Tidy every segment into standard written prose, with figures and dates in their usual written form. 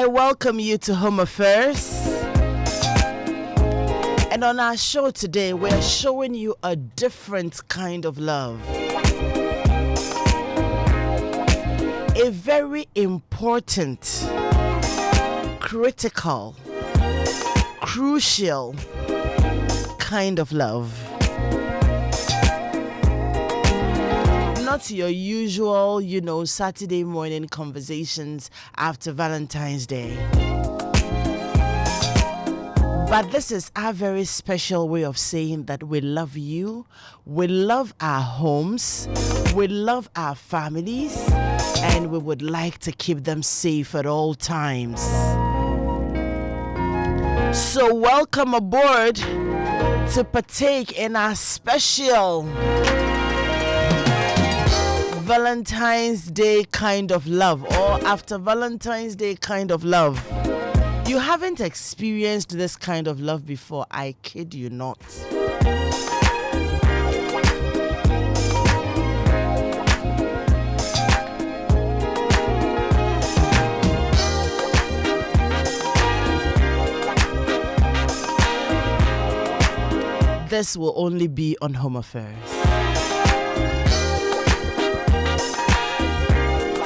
I welcome you to Home Affairs. And on our show today, we're showing you a different kind of love. A very important, critical, crucial kind of love. Not your usual, Saturday morning conversations after Valentine's Day. But this is our very special way of saying that we love you, we love our homes, we love our families, and we would like to keep them safe at all times. So welcome aboard to partake in our special Valentine's Day kind of love, or after Valentine's Day kind of love. You haven't experienced this kind of love before, I kid you not. This will only be on Home Affairs.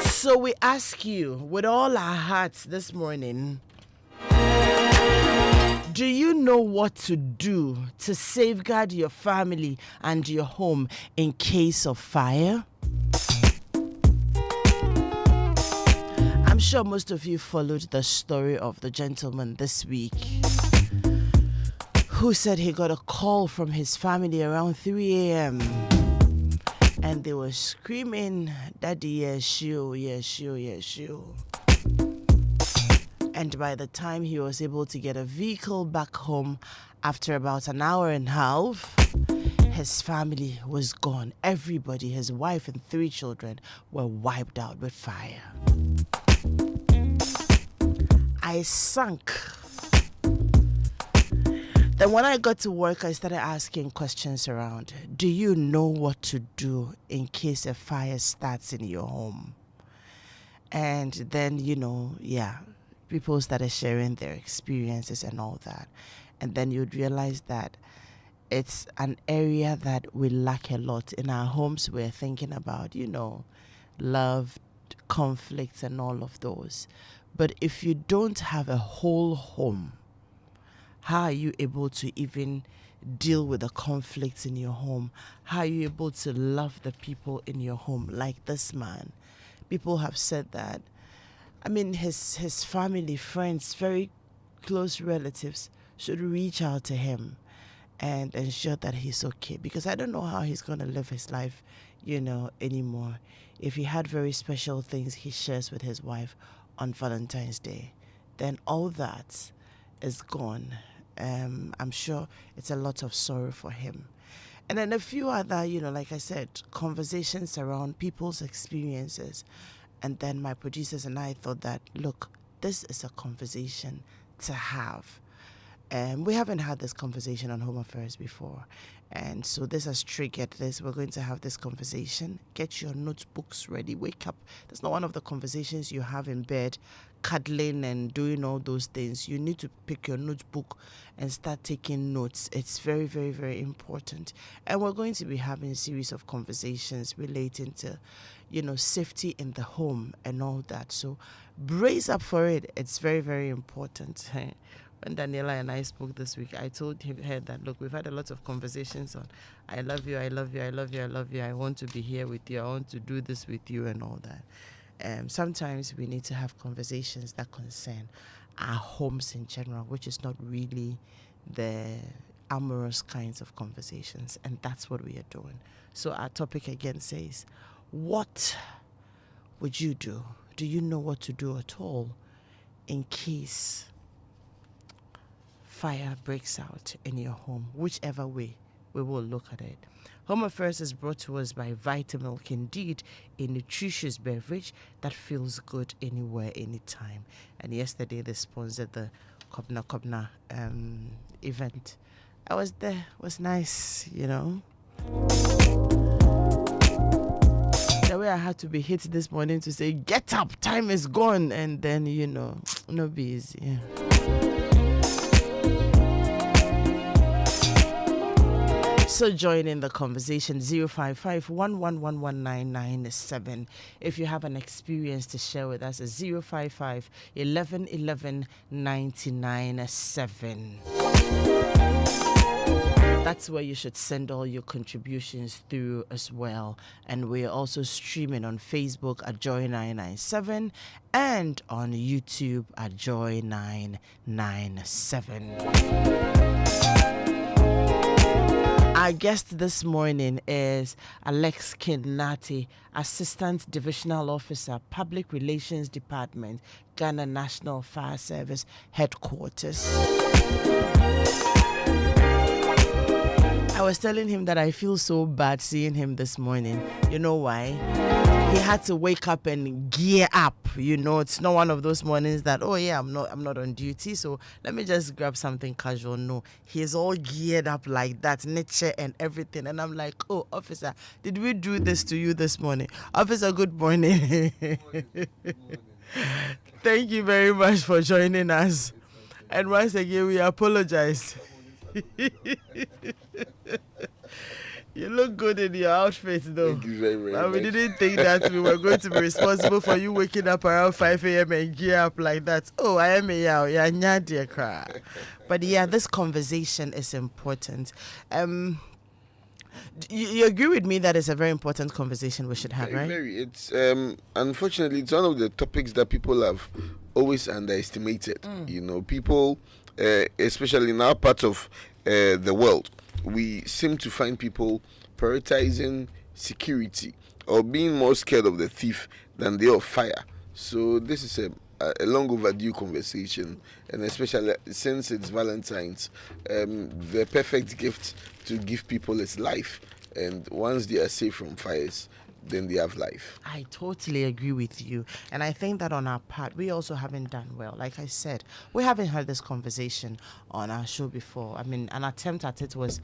So we ask you with all our hearts this morning, do you know what to do to safeguard your family and your home in case of fire? I'm sure most of you followed the story of the gentleman this week who said he got a call from his family around 3 a.m. and they were screaming, "Daddy, yes, you, yes, you, yes, you." And by the time he was able to get a vehicle back home after about an hour and a half, his family was gone. Everybody, his wife and 3 children, were wiped out with fire. I sunk. Then when I got to work, I started asking questions around, do you know what to do in case a fire starts in your home? And then, people started sharing their experiences and all that. And then you'd realize that it's an area that we lack a lot. In our homes, we're thinking about, love, conflicts, and all of those. But if you don't have a whole home, how are you able to even deal with the conflicts in your home? How are you able to love the people in your home like this man? People have said that, his family, friends, very close relatives should reach out to him and ensure that he's okay. Because I don't know how he's going to live his life, anymore. If he had very special things he shares with his wife on Valentine's Day, then all that is gone. I'm sure it's a lot of sorrow for him. And then a few other, like I said, conversations around people's experiences. And then my producers and I thought that, look, this is a conversation to have. We haven't had this conversation on Home Affairs before. And so this has triggered this. We're going to have this conversation. Get your notebooks ready. Wake up. That's not one of the conversations you have in bed, cuddling and doing all those things. You need to pick your notebook and start taking notes. It's very, very, very important. And we're going to be having a series of conversations relating to, safety in the home and all that. So brace up for it. It's very, very important. When Daniela and I spoke this week, I told her that, look, we've had a lot of conversations on I love you, I love you, I love you, I love you, I want to be here with you, I want to do this with you and all that. Sometimes we need to have conversations that concern our homes in general, which is not really the amorous kinds of conversations. And that's what we are doing. So our topic again says, what would you do? Do you know what to do at all in case fire breaks out in your home? Whichever way we will look at it. Home Affairs is brought to us by Vitamilk, indeed a nutritious beverage that feels good anywhere, anytime. And yesterday they sponsored the Kobna event. I was there. It was nice, There were way I had to be hit this morning to say, get up, time is gone. And then, no be easy. Yeah. So join in the conversation 055-111-19997. If you have an experience to share with us, 055-1111-997. That's where you should send all your contributions through as well. And we're also streaming on Facebook at Joy997 and on YouTube at Joy997. Our guest this morning is Alex Knight-Tay, Assistant Divisional Officer, Public Relations Department, Ghana National Fire Service Headquarters. I was telling him that I feel so bad seeing him this morning. You know why? He had to wake up and gear up. It's not one of those mornings that, oh yeah, I'm not on duty, so let me just grab something casual. No, he's all geared up like that, nature and everything. And I'm like, oh, officer, did we do this to you this morning? Officer, good morning. Good morning. Thank you very much for joining us. And once again, we apologize. You look good in your outfit, though. Thank you very, very much. We didn't think that we were going to be responsible for you waking up around 5 a.m. and gear up like that. Oh, I am a yaw. Yeah, dear cry. But yeah, this conversation is important. You agree with me that it's a very important conversation we should have, right? Very. It's unfortunately, it's one of the topics that people have always underestimated. People, especially in our part of the world, we seem to find people prioritizing security or being more scared of the thief than they of fire. So this is a long overdue conversation, and especially since it's Valentine's, the perfect gift to give people is life. And once they are safe from fires, then they have life. I totally agree with you. And I think that on our part, we also haven't done well. Like I said, we haven't had this conversation on our show before. I mean, an attempt at it was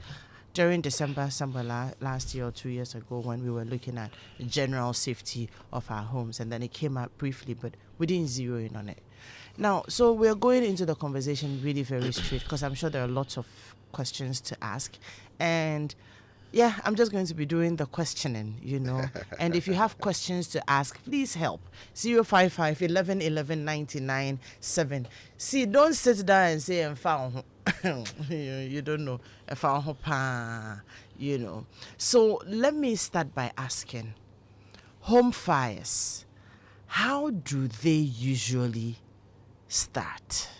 during December, somewhere last year or 2 years ago, when we were looking at general safety of our homes. And then it came up briefly, but we didn't zero in on it. Now, so we're going into the conversation really very straight, because I'm sure there are lots of questions to ask. And yeah, I'm just going to be doing the questioning, And if you have questions to ask, please help. 055-1111-997. See, don't sit down and say, I'm found. You don't know. So let me start by asking, home fires, how do they usually start?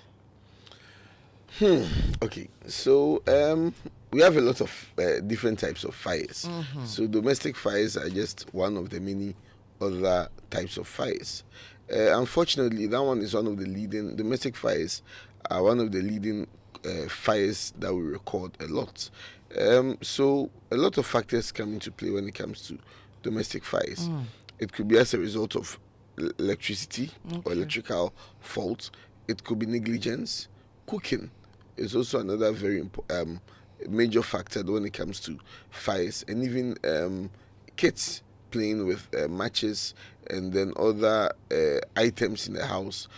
Okay, so we have a lot of different types of fires. So domestic fires are just one of the many other types of fires. Unfortunately, that one is one of the leading, domestic fires are one of the leading fires that we record a lot. So a lot of factors come into play when it comes to domestic fires. It could be as a result of electricity or electrical fault. It could be negligence. Cooking is also another very major factor when it comes to fires, and even kids playing with matches and then other items in the house.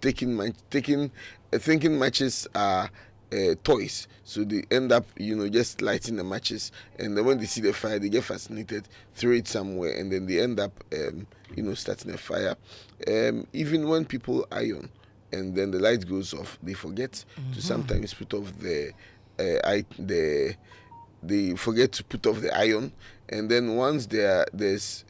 Thinking matches are toys, so they end up just lighting the matches, and then when they see the fire, they get fascinated, throw it somewhere, and then they end up starting a fire. Even when people iron and then the light goes off, they forget to sometimes put off they forget to put off the iron, and then once there's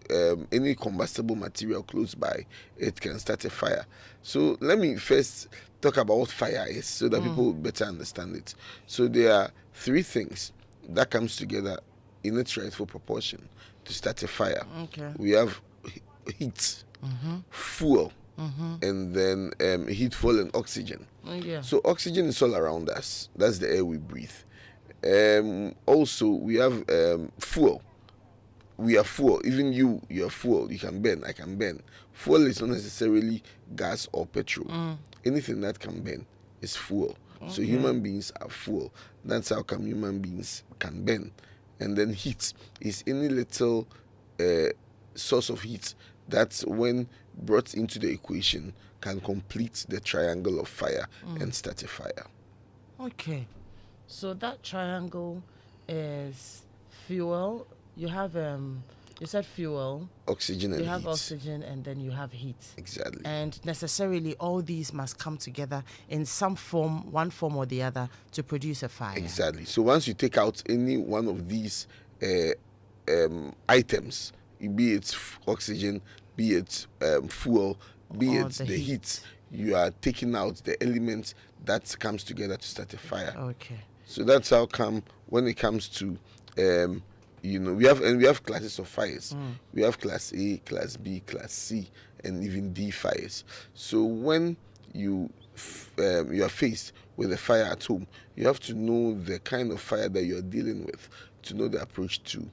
any combustible material close by, it can start a fire. So let me first talk about what fire is, so that people better understand it. So there are three things that comes together in its rightful proportion to start a fire. We have heat, fuel, and then heat, fuel, and oxygen. So oxygen is all around us. That's the air we breathe. Also, we have fuel. We are fuel. Even you are fuel. You can burn. I can burn. Fuel is not necessarily gas or petrol. Anything that can burn is fuel. So human beings are fuel. That's how come human beings can burn. And then heat is any little source of heat that, when brought into the equation, can complete the triangle of fire and start a fire. Okay. So that triangle is fuel. You have you said fuel. Oxygen and You have heat. oxygen, and then you have heat. Exactly. And necessarily all these must come together in some form, one form or the other, to produce a fire. Exactly. So once you take out any one of these items, be it oxygen, be it fuel, be Or it the the heat. heat, you are taking out the element that comes together to start a fire. Okay. So that's how come when it comes to we have classes of fires. We have class A, class B, class C, and even D fires. So when you are faced with a fire at home, you have to know the kind of fire that you are dealing with to know the approach to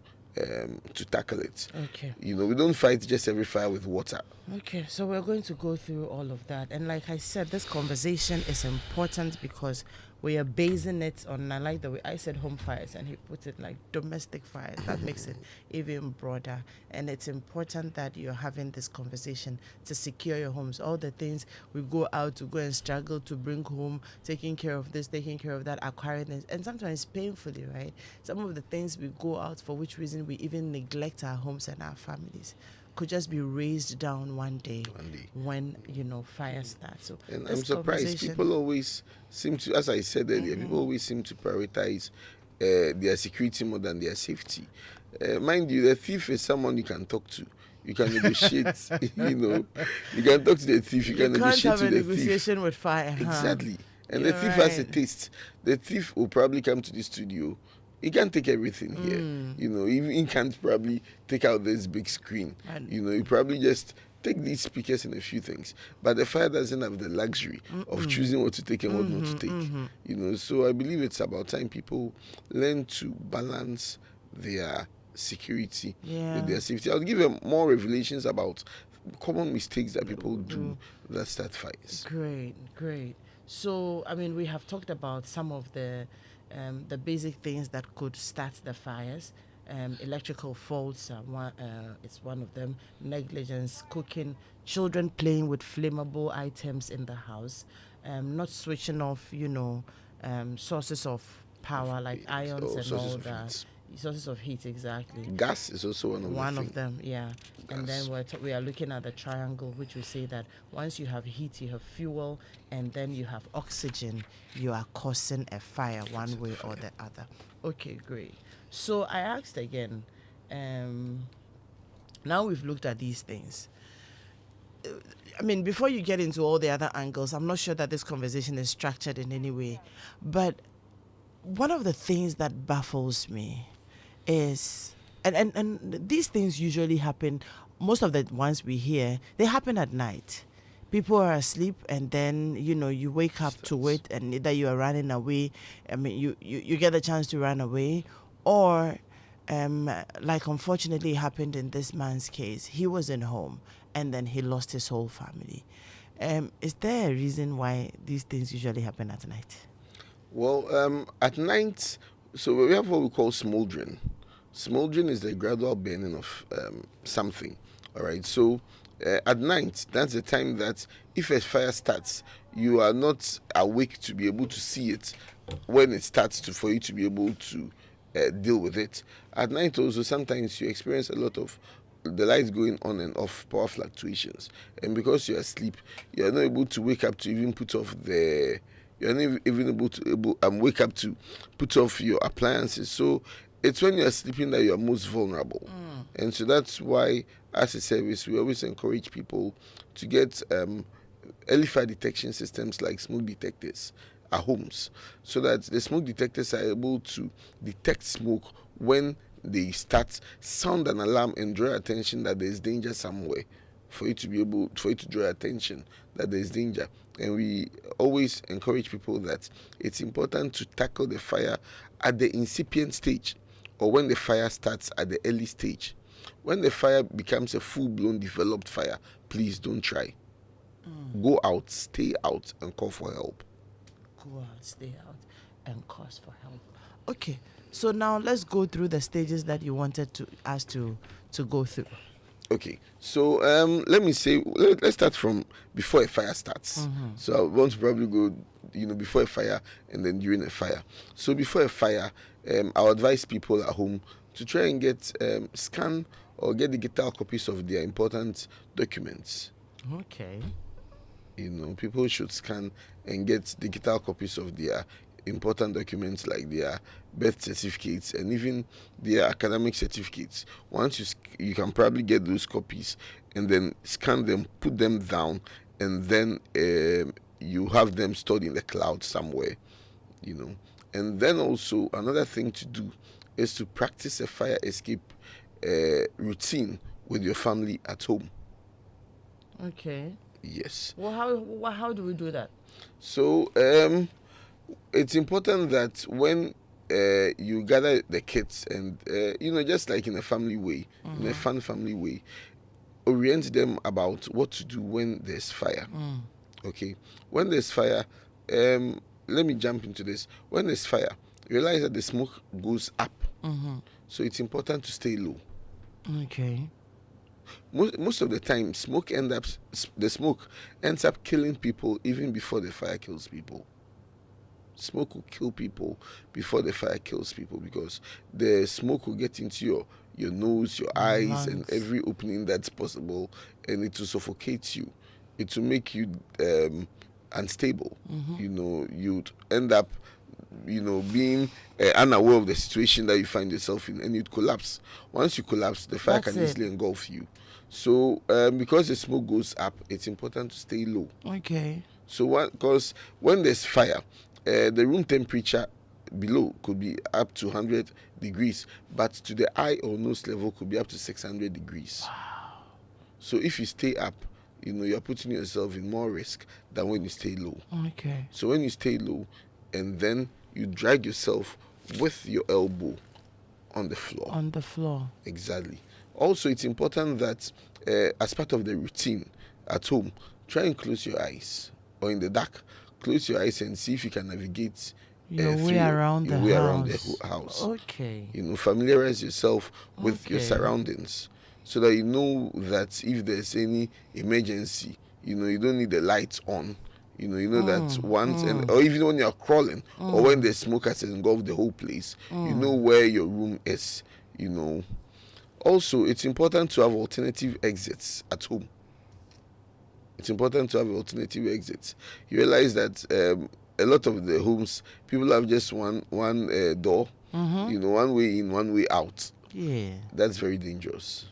tackle it. Okay. We don't fight just every fire with water. Okay, so we're going to go through all of that. And like I said, this conversation is important because we are basing it on, I like the way I said home fires, and he put it like domestic fires. That makes it even broader. And it's important that you're having this conversation to secure your homes. All the things we go out to go and struggle to bring home, taking care of this, taking care of that, acquiring this, and sometimes painfully, right? Some of the things we go out for, which reason we even neglect our homes and our families, could just be raised down one day when fire starts. So, and I'm surprised people always seem to, as I said earlier, people always seem to prioritize their security more than their safety. Mind you, the thief is someone you can talk to. You can negotiate. You can talk to the thief. You can negotiate with the thief. You can't have a negotiation with fire. Exactly. And You're the thief has a taste. The thief will probably come to the studio. He can't take everything here. He can't probably take out this big screen. He probably just take these speakers and a few things. But the fire doesn't have the luxury of choosing what to take and what not to take. So I believe it's about time people learn to balance their security with their safety. I'll give them more revelations about common mistakes that people do that start fires. Great. So, we have talked about some of the basic things that could start the fires. Electrical faults it's one of them. Negligence, cooking, children playing with flammable items in the house, not switching off, sources of power like irons and all that. Sources of heat, exactly. Gas is also one of them, yeah. Gas. And then we are looking at the triangle, which we say that once you have heat, you have fuel, and then you have oxygen, you are causing a fire one way or the other. Okay, great. So I asked again, now we've looked at these things. Before you get into all the other angles, I'm not sure that this conversation is structured in any way, but one of the things that baffles me is, and these things usually happen, most of the ones we hear, they happen at night. People are asleep, and then you wake up to it, and either you are running away, you get the chance to run away, or like unfortunately happened in this man's case, he was in home and then he lost his whole family. Is there a reason why these things usually happen at night? Well, at night, so we have what we call smoldering. Smoldering is the gradual burning of something. All right. So at night, that's the time that if a fire starts, you are not awake to be able to see it when it starts for you to be able to deal with it. At night also, sometimes you experience a lot of the lights going on and off, power fluctuations. And because you're asleep, you're not able to wake up to even put off you're not even able to wake up to put off your appliances. So it's when you're sleeping that you're most vulnerable. And so that's why, as a service, we always encourage people to get early fire detection systems like smoke detectors at homes, so that the smoke detectors are able to detect smoke when they start, sound an alarm, and draw attention that there's danger somewhere, for you to draw attention that there's danger. And we always encourage people that it's important to tackle the fire at the incipient stage, or when the fire starts at the early stage. When the fire becomes a full-blown developed fire, please don't try. Go out, stay out, and call for help. Go out, stay out, and call for help. Okay, so now let's go through the stages that you wanted us to go through. Okay, so let me say, let's start from before a fire starts. So I want to probably go, before a fire and then during a fire. So before a fire, I'll advise people at home to try and get scan or get digital copies of their important documents. Okay. People should scan and get digital copies of their important documents like their birth certificates and even their academic certificates. Once you can probably get those copies and then scan them, put them down, and then you have them stored in the cloud somewhere. And then also another thing to do is to practice a fire escape routine with your family at home. Okay. Yes. Well, how do we do that? So it's important that when you gather the kids and just like in a family way, in a fun family way, orient them about what to do when there's fire. Okay, when there's fire, let me jump into this. When there's fire, realize that the smoke goes up, so it's important to stay low. Okay. Most of the time, the smoke ends up killing people even before the fire kills people. Smoke will kill people before the fire kills people because the smoke will get into your nose, your eyes, Lungs. and every opening that's possible, and it will suffocate you. It will make you unstable. You'd end up being unaware of the situation that you find yourself in, and you'd collapse. Once you collapse, the fire can easily engulf you. So because the smoke goes up, it's important to stay low. Okay. So because when there's fire, the room temperature below could be up to 100 degrees, but to the eye or nose level could be up to 600 degrees. Wow. So if you stay up, you're putting yourself in more risk than when you stay low. Okay. So when you stay low and then you drag yourself with your elbow on the floor. On the floor. Exactly. Also, it's important that as part of the routine at home, try and close your eyes, or in the dark, close your eyes and see if you can navigate your way around the house. Okay. Familiarize yourself with your surroundings so that you know that if there's any emergency, you don't need the lights on. That once or even when you're crawling or when the smoke has engulfed the whole place, you know where your room is. Also, it's important to have alternative exits at home. It's important to have alternative exits. You realize that a lot of the homes, people have just one door, one way in, one way out. Yeah. That's very dangerous.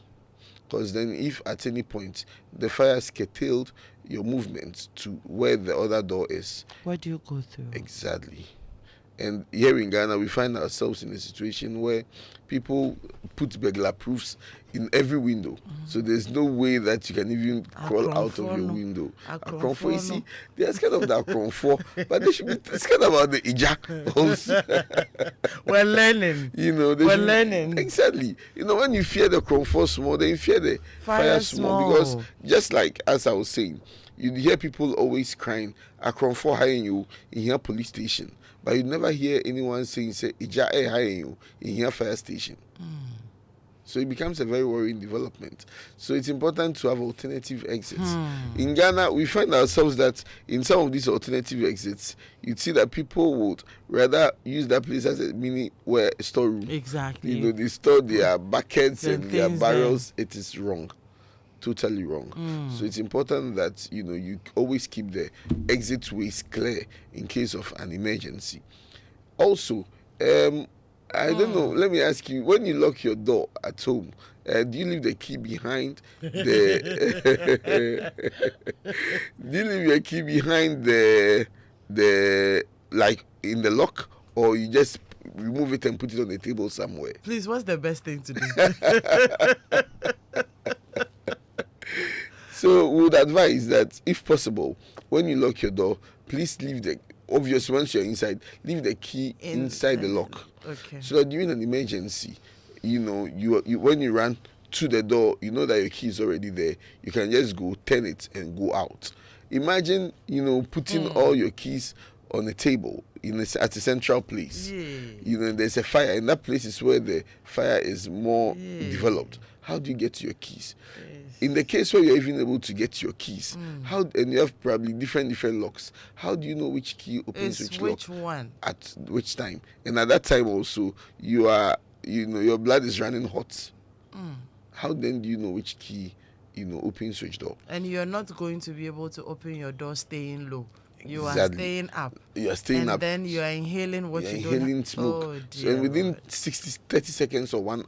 Because then if at any point the fire has curtailed your movement to where the other door is. What do you go through? Exactly. And here in Ghana, we find ourselves in a situation where people put burglar proofs in every window. So there's no way that you can even crawl out of your window. Akronfo, you see, they're scared of the Akronfo, but they should be scared about the Ija also. We're learning. We're learning. Exactly. When you fear the Akronfo small, then you fear the fire small. Because just like as I was saying, you'd hear people always crying, Akronfo hiring you in here police station. But you never hear anyone saying, say, Ija hiring you in here fire station. So it becomes a very worrying development. So it's important to have alternative exits. In Ghana, we find ourselves that in some of these alternative exits, you'd see that people would rather use that place as a mini storeroom. Exactly. They store their buckets and their barrels. It is wrong. Totally wrong. So it's important that you always keep the exit ways clear in case of an emergency. Also, I don't know. Let me ask you: when you lock your door at home, do you leave the key behind the? Do you leave your key behind the like in the lock, or you just remove it and put it on the table somewhere? Please, what's the best thing to do? So we would advise that, if possible, when you lock your door, please leave obviously once you're inside, leave the key inside the lock. Okay. So that during an emergency, you when you run to the door, you know that your key is already there. You can just go turn it and go out. Imagine, putting all your keys on a table at a central place. Yeah. There's a fire, and that place is where the fire is more developed. How do you get to your keys? Yes. In the case where you're even able to get your keys, and you have probably different locks, how do you know which key opens It's which lock one? at which time? And at that time also, your blood is running hot. How then do you know which key, opens which door? And you're not going to be able to open your door staying low. You are Exactly. staying up. You are staying up. And then you are inhaling what You're you inhaling don't smoke. Oh, So dear and within Lord. 30 seconds or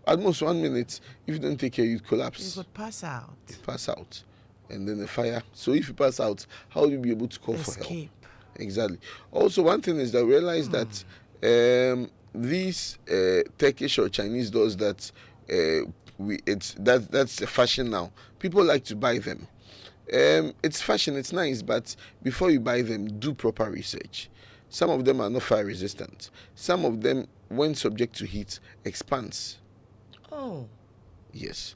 almost 1 minute, if you don't take care, you collapse. You could pass out. You pass out. And then the fire. So if you pass out, how will you be able to call for help? Escape. Exactly. Also, one thing is that realize that these Turkish or Chinese doors that that's a fashion now. People like to buy them. It's fashion, it's nice, but before you buy them, do proper research. Some of them are not fire resistant. Some of them, when subject to heat, expands. Oh. Yes.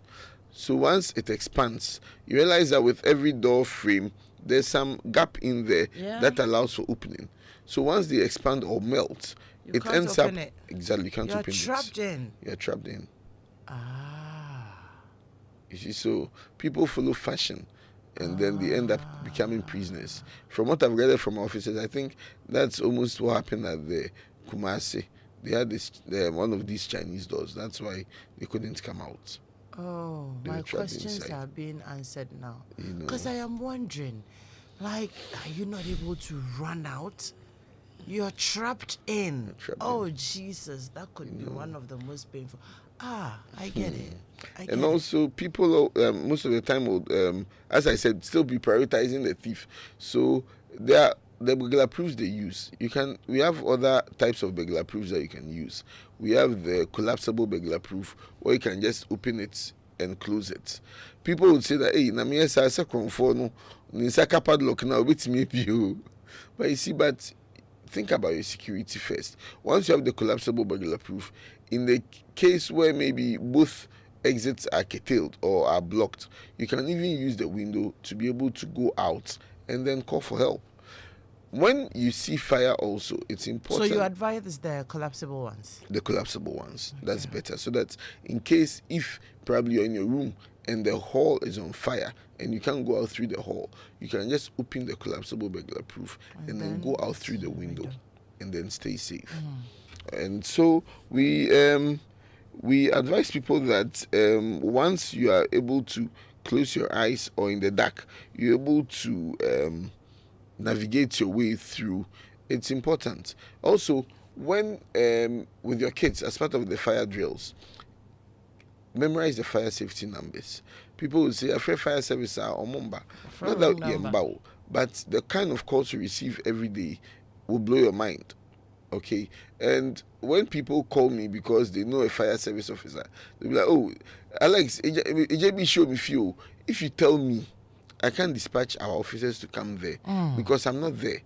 So once it expands, you realize that with every door frame, there's some gap in there that allows for opening. So once they expand or melt, You it can't ends open up it. exactly. You can't You're open trapped it. in. You're trapped in. Ah. You see, so people follow fashion, and then they end up becoming prisoners. From what I've gathered from officers, I think that's almost what happened at the Kumasi. They had one of these Chinese doors. That's why they couldn't come out. Oh, They my were trapped questions inside. are being answered now. You know. Because I am wondering, like, are you not able to run out? You're trapped in. You're trapped Oh, in. Jesus, that could be one of the most painful. I get it. And also, people most of the time will, as I said, still be prioritizing the thief. So the burglar proofs they use. We have other types of burglar proofs that you can use. We have the collapsible burglar proof, where you can just open it and close it. People would say that, hey, na me esa konfo no, ni saka padlock na obit me you. But you see, think about your security first. Once you have the collapsible burglar proof, in the case where maybe both exits are curtailed or are blocked, you can even use the window to be able to go out and then call for help. When you see fire also, it's important. So you advise the collapsible ones? The collapsible ones. Okay. That's better. So that in case if probably you're in your room and the hall is on fire and you can't go out through the hall, you can just open the collapsible burglar proof and then go out through the window and then stay safe. And so we advise people that once you are able to close your eyes or in the dark, you're able to navigate your way through. It's important. Also, when with your kids, as part of the fire drills, memorize the fire safety numbers. People will say, "Afraid fire service are omomba." Not that yembao, but the kind of calls you receive every day will blow your mind. Okay, and when people call me because they know a fire service officer, they'll be like, "Oh, Alex, EJB show me few." If you tell me, I can't dispatch our officers to come there because I'm not there.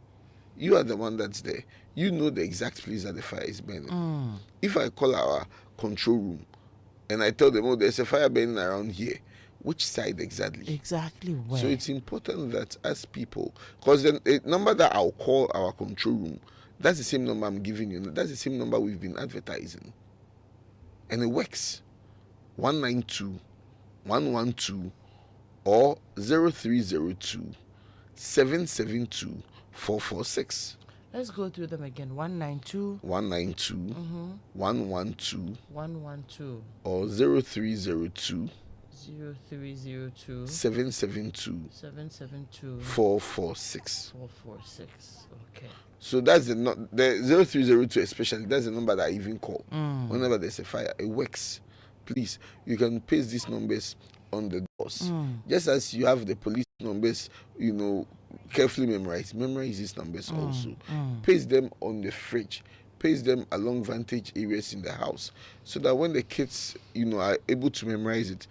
You are the one that's there. You know the exact place that the fire is burning. If I call our control room and I tell them, "Oh, there's a fire burning around here," which side exactly? Exactly where? So it's important that as people, because the number that I'll call our control room, that's the same number I'm giving you. That's the same number we've been advertising. And it works. 192 112 or 0302 772 446. Let's go through them again. 192 112 112 or 0302 0302 772 772 446. 446. Okay. So that's the 0302 especially. That's the number that I even call whenever there's a fire. It works. Please, you can paste these numbers on the doors. Just as you have the police numbers, carefully memorized. Memorize these numbers also. Paste them on the fridge. Paste them along vantage areas in the house, so that when the kids, are able to memorize it,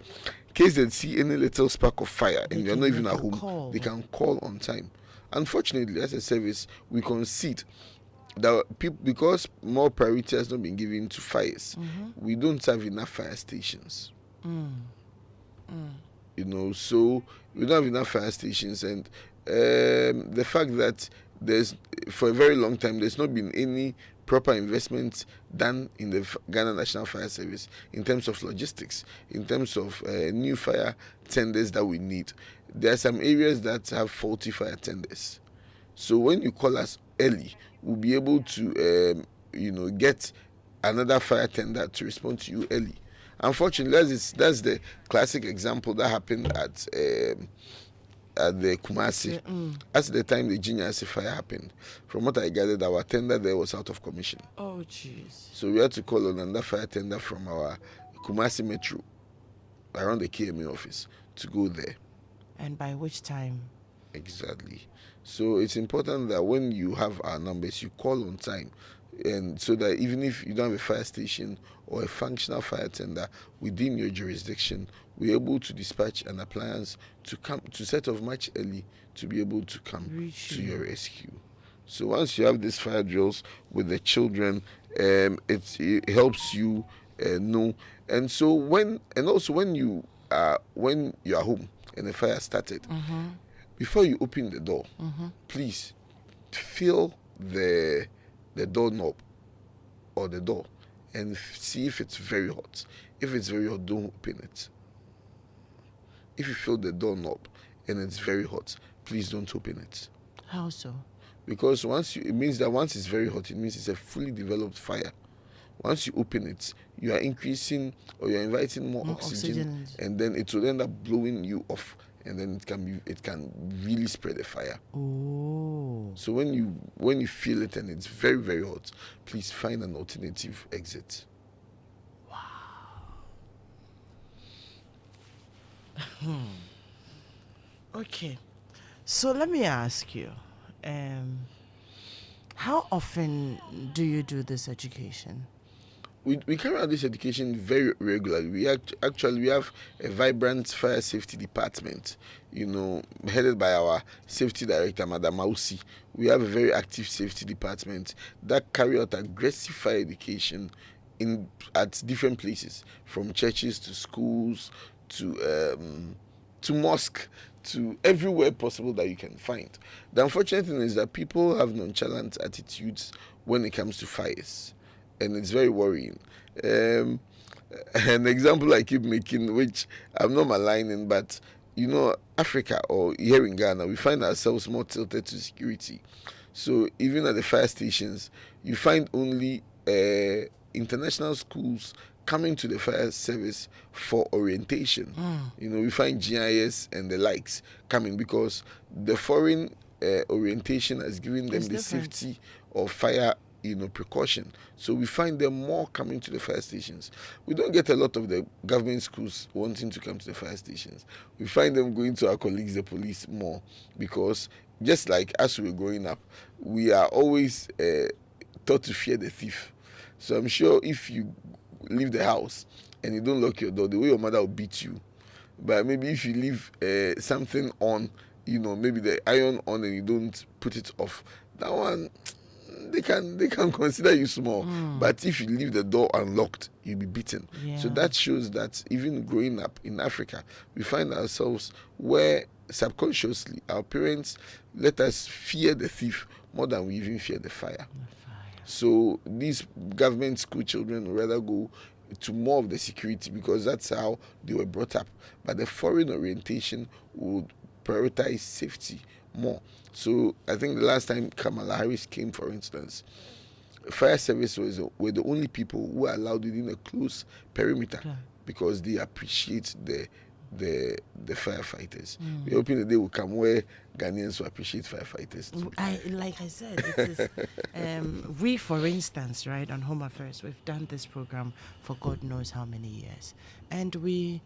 in case they see any little spark of fire and they're not even at home, they can call on time. Unfortunately, as a service, we concede that because more priority has not been given to fires, we don't have enough fire stations. So we don't have enough fire stations, and the fact that for a very long time there's not been any proper investment done in the Ghana National Fire Service in terms of logistics, in terms of new fire tenders that we need. There are some areas that have faulty fire tenders. So when you call us early, we'll be able to, get another fire tender to respond to you early. Unfortunately, that's the classic example that happened at the Kumasi. At the time the Jinyasi fire happened, from what I gathered, our tender there was out of commission. Oh, jeez. So we had to call on another fire tender from our Kumasi Metro, around the KMA office, to go there. And by which time? Exactly. So it's important that when you have our numbers, you call on time, and so that even if you don't have a fire station or a functional fire tender within your jurisdiction, we're able to dispatch an appliance to come to set off much early to be able to come to your rescue. So once you have these fire drills with the children, it helps you know. And so when you are home and the fire started, before you open the door, please feel the doorknob or the door and see if it's very hot. If it's very hot, don't open it. If you feel the doorknob and it's very hot, please don't open it. How so? Because it means that once it's very hot, it means it's a fully developed fire. Once you open it, you are increasing or you're inviting more oxygen, and then it will end up blowing you off, and then it can really spread the fire. Oh. So when you feel it and it's very, very hot, please find an alternative exit. Okay. So let me ask you, how often do you do this education? We carry out this education very regularly. We have a vibrant fire safety department, headed by our safety director, Madam Mausi. We have a very active safety department that carry out aggressive fire education at different places, from churches to schools to mosque, to everywhere possible that you can find. The unfortunate thing is that people have nonchalant attitudes when it comes to fires, and it's very worrying. An example I keep making, which I'm not maligning, but Africa or here in Ghana, we find ourselves more tilted to security. So even at the fire stations, you find only international schools coming to the fire service for orientation. We find GIS and the likes coming because the foreign orientation has given them the safety of fire precaution. So we find them more coming to the fire stations. We don't get a lot of the government schools wanting to come to the fire stations. We find them going to our colleagues, the police, more, because just like as we were growing up, we are always taught to fear the thief. So I'm sure if you leave the house and you don't lock your door, the way your mother will beat you. But maybe if you leave something on, maybe the iron on, and you don't put it off, that one, they can consider you small. But if you leave the door unlocked, you'll be beaten. So that shows that even growing up in Africa, we find ourselves where subconsciously our parents let us fear the thief more than we even fear the fire. So these government school children would rather go to more of the security because that's how they were brought up. But the foreign orientation would prioritize safety more. So I think the last time Kamala Harris came, for instance, fire service were the only people who were allowed within a close perimeter because they appreciate the firefighters. We're hoping the day will come where Ghanaians will appreciate firefighters too. Like I said, it is, we, for instance, right, on Home Affairs, we've done this program for God knows how many years. And we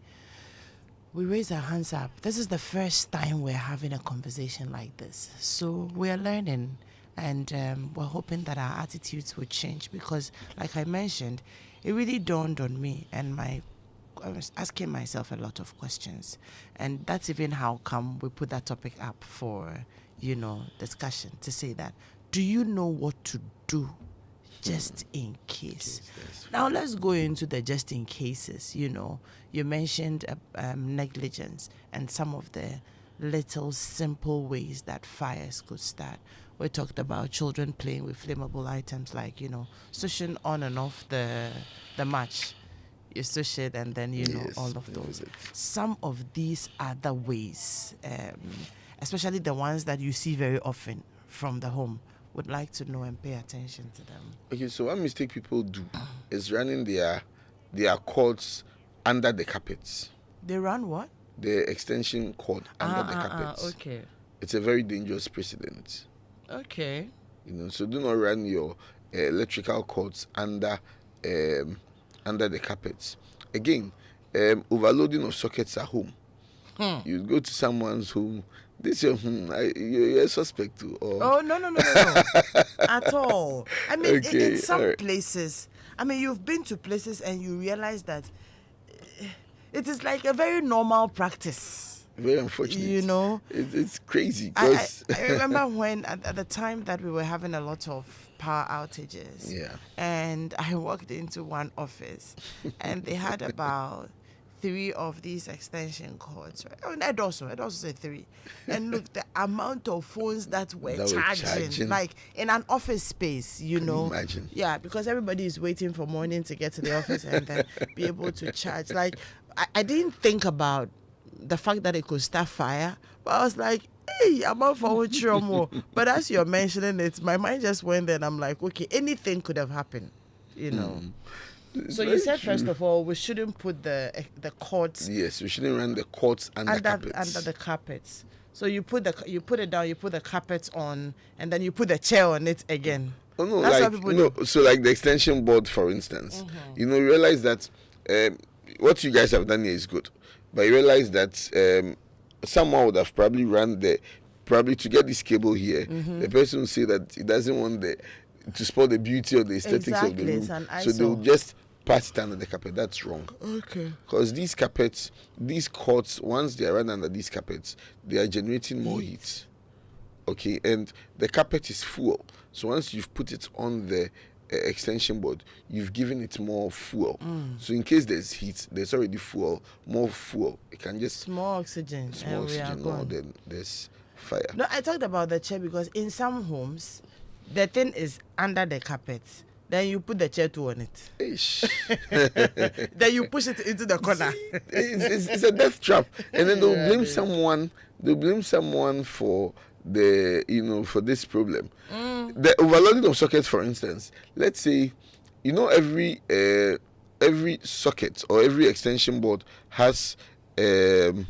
raise our hands up. This is the first time we're having a conversation like this. So we're learning, and we're hoping that our attitudes will change because, like I mentioned, it really dawned on me, and I was asking myself a lot of questions. And that's even how come we put that topic up for, discussion, to say that, do you know what to do just in case? Now let's go into the just in cases. You mentioned negligence and some of the little simple ways that fires could start. we talked about children playing with flammable items, like, switching on and off the match. You switch it, and then Yes, all of those. yes. Some of these other ways, especially the ones that you see very often from the home, would like to know and pay attention to them. Okay, so one mistake people do is running their cords under the carpets. They run what? The extension cord under the carpets. Okay. It's a very dangerous precedent. Okay. So do not run your electrical cords under the carpets. Again, overloading of sockets at home. You go to someone's home. This your you're a suspect too. Or... Oh, no. At all. I mean, Okay, in some all right. places, I mean, you've been to places and you realize that it is like a very normal practice. Very unfortunate. It's crazy. Cause I remember when, at the time that we were having a lot of power outages. Yeah. And I walked into one office and they had about 3 of these extension cords. Right? Oh, I'd also say 3. And look, the amount of phones that were charging, like in an office space, Can you imagine? Yeah, because everybody is waiting for morning to get to the office and then be able to charge. Like, I didn't think about the fact that it could start fire, but I was like, hey, I'm out for more. But as you're mentioning it, my mind just went there and I'm like, okay, anything could have happened, So you said, first of all, we shouldn't put the cords. Yes, we shouldn't run the cords under carpets. Under the carpets. So you put it down, you put the carpets on, and then you put the chair on it again. Oh no, That's like what people do. so like the extension board, for instance. You realize that what you guys have done here is good, but you realize that someone would have probably to get this cable here. The person will say that he doesn't want to spoil the beauty or the aesthetics of the room, so they'll just pass it under the carpet. That's wrong. Okay. Because these cords, once they are run under these carpets, they are generating more heat. Okay, and the carpet is fuel. So once you've put it on the extension board, you've given it more fuel. So in case there's heat, there's already more fuel. It can just more oxygen, and we are more gone. than there's fire. No, I talked about the chair because in some homes, the thing is under the carpet. Then you put the chair on it. Ish. Then you push it into the corner. It's a death trap, and then they'll blame someone. They'll blame someone for for this problem. The overloading of sockets, for instance. Let's say, every socket or every extension board has the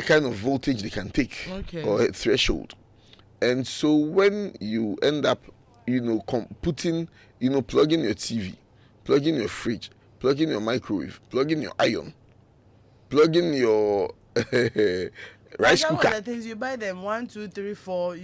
kind of voltage they can take, or a threshold. And so when you end up, plugging your TV, plugging your fridge, plugging your microwave, plugging your iron, plugging your rice cooker. The things you buy them 1, 2, 3, 4,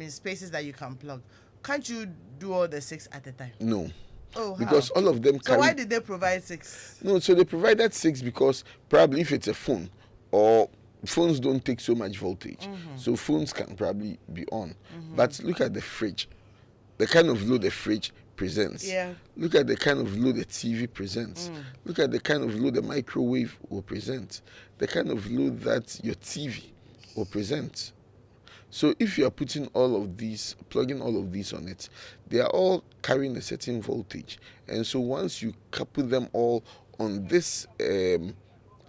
spaces that you can plug. Can't you do all the 6 at a time? No. Oh, because all of them. So why did they provide 6? No, so they provided 6 because probably if it's a phone, or phones don't take so much voltage, so phones can probably be on. But look at the fridge, the kind of load the fridge presents. Yeah. Look at the kind of load the TV presents. Look at the kind of load the microwave will present. The kind of load that your TV will present. So if you are plugging all of these on it, they are all carrying a certain voltage. And so once you put them all on this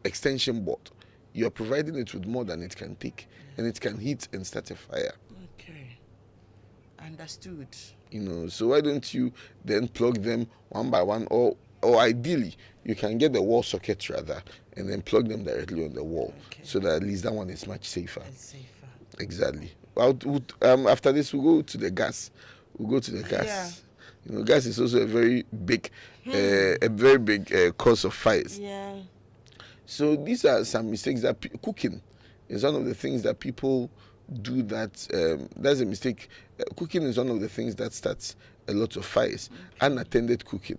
extension board, you are providing it with more than it can take, and it can heat and start a fire. Okay, understood. So why don't you then plug them one by one, or ideally you can get the wall sockets rather, and then plug them directly on the wall, so that at least that one is much safer. It's safer. Exactly. After this, we'll go to the gas. Yeah. Gas is also a very big cause of fires. Yeah. So these are some mistakes that cooking is one of the things that people do. That's a mistake. Cooking is one of the things that starts a lot of fires. Unattended cooking.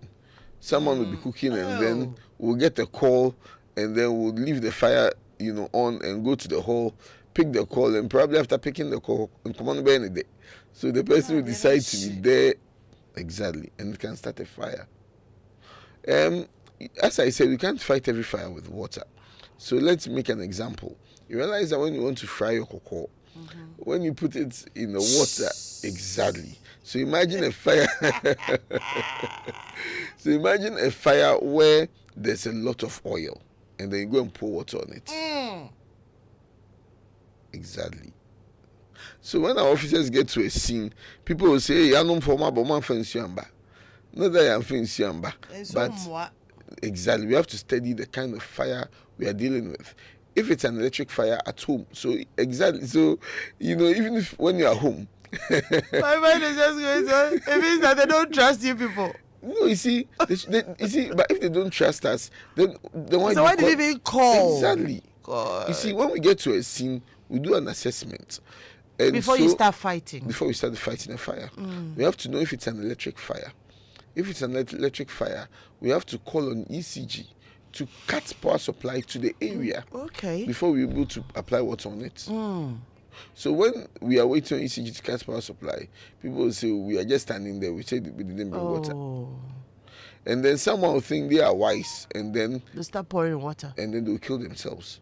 Someone will be cooking and then we'll get a call, and then we'll leave the fire, on, and go to the hall, pick the call, and probably after picking the call, and come on any day. So the person will decide to be there, exactly, and it can start a fire. As I said, we can't fight every fire with water. So let's make an example. You realize that when you want to fry your cocoa, when you put it in the water, exactly. So imagine a fire. So imagine a fire where there's a lot of oil, and then you go and pour water on it. Exactly. So when our officers get to a scene, people will say, "Hey, I'm for my bomb fancyamba." Not that I'm fancyamba, but exactly, we have to study the kind of fire we are dealing with. If it's an electric fire at home, so exactly, so even if when you're at home, my mind is just going on. It means that they don't trust you people. No, you see, but if they don't trust us, then why? So why did they even call? Exactly. God. You see, when we get to a scene, we do an assessment. And before you start fighting. Before we start fighting a fire, we have to know if it's an electric fire. If it's an electric fire, we have to call on ECG to cut power supply to the area. Okay. Before we're able to apply water on it. So when we are waiting on ECG to cut power supply, people will say we are just standing there. We say we didn't bring water. And then someone will think they are wise, and then they start pouring water. And then they will kill themselves.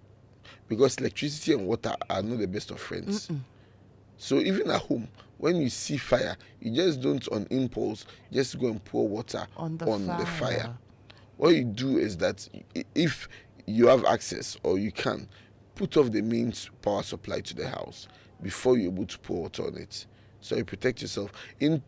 Because electricity and water are not the best of friends. So even at home, when you see fire, you just don't on impulse just go and pour water on the fire. What you do is that if you have access or you can, put off the main power supply to the house before you're able to pour water on it. So you protect yourself. In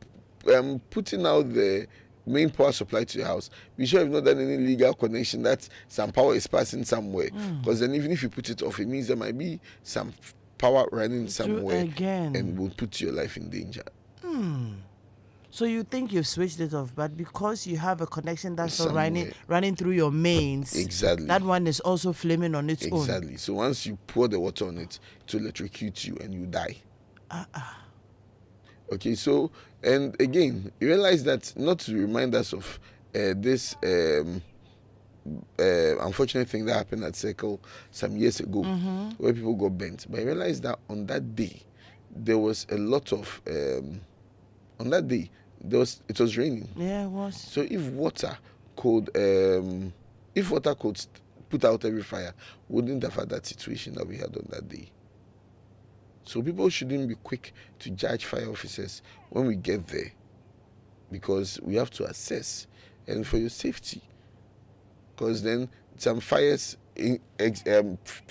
putting out the main power supply to your house, be sure you've not done any legal connection that some power is passing somewhere. Because then even if you put it off, it means there might be some power running somewhere and will put your life in danger. So you think you've switched it off, but because you have a connection that's not running through your mains, exactly, that one is also flaming on its own. Exactly. So once you pour the water on it, it will electrocute you and you die. Okay, so, and again, you realize that not to remind us of this unfortunate thing that happened at Circle some years ago, where people got bent. But I realized that on that day, there was a lot of, on that day, it was raining. Yeah, it was. So if water could put out every fire, wouldn't have had that situation that we had on that day. So people shouldn't be quick to judge fire officers when we get there, because we have to assess and for your safety. Because then some fires, I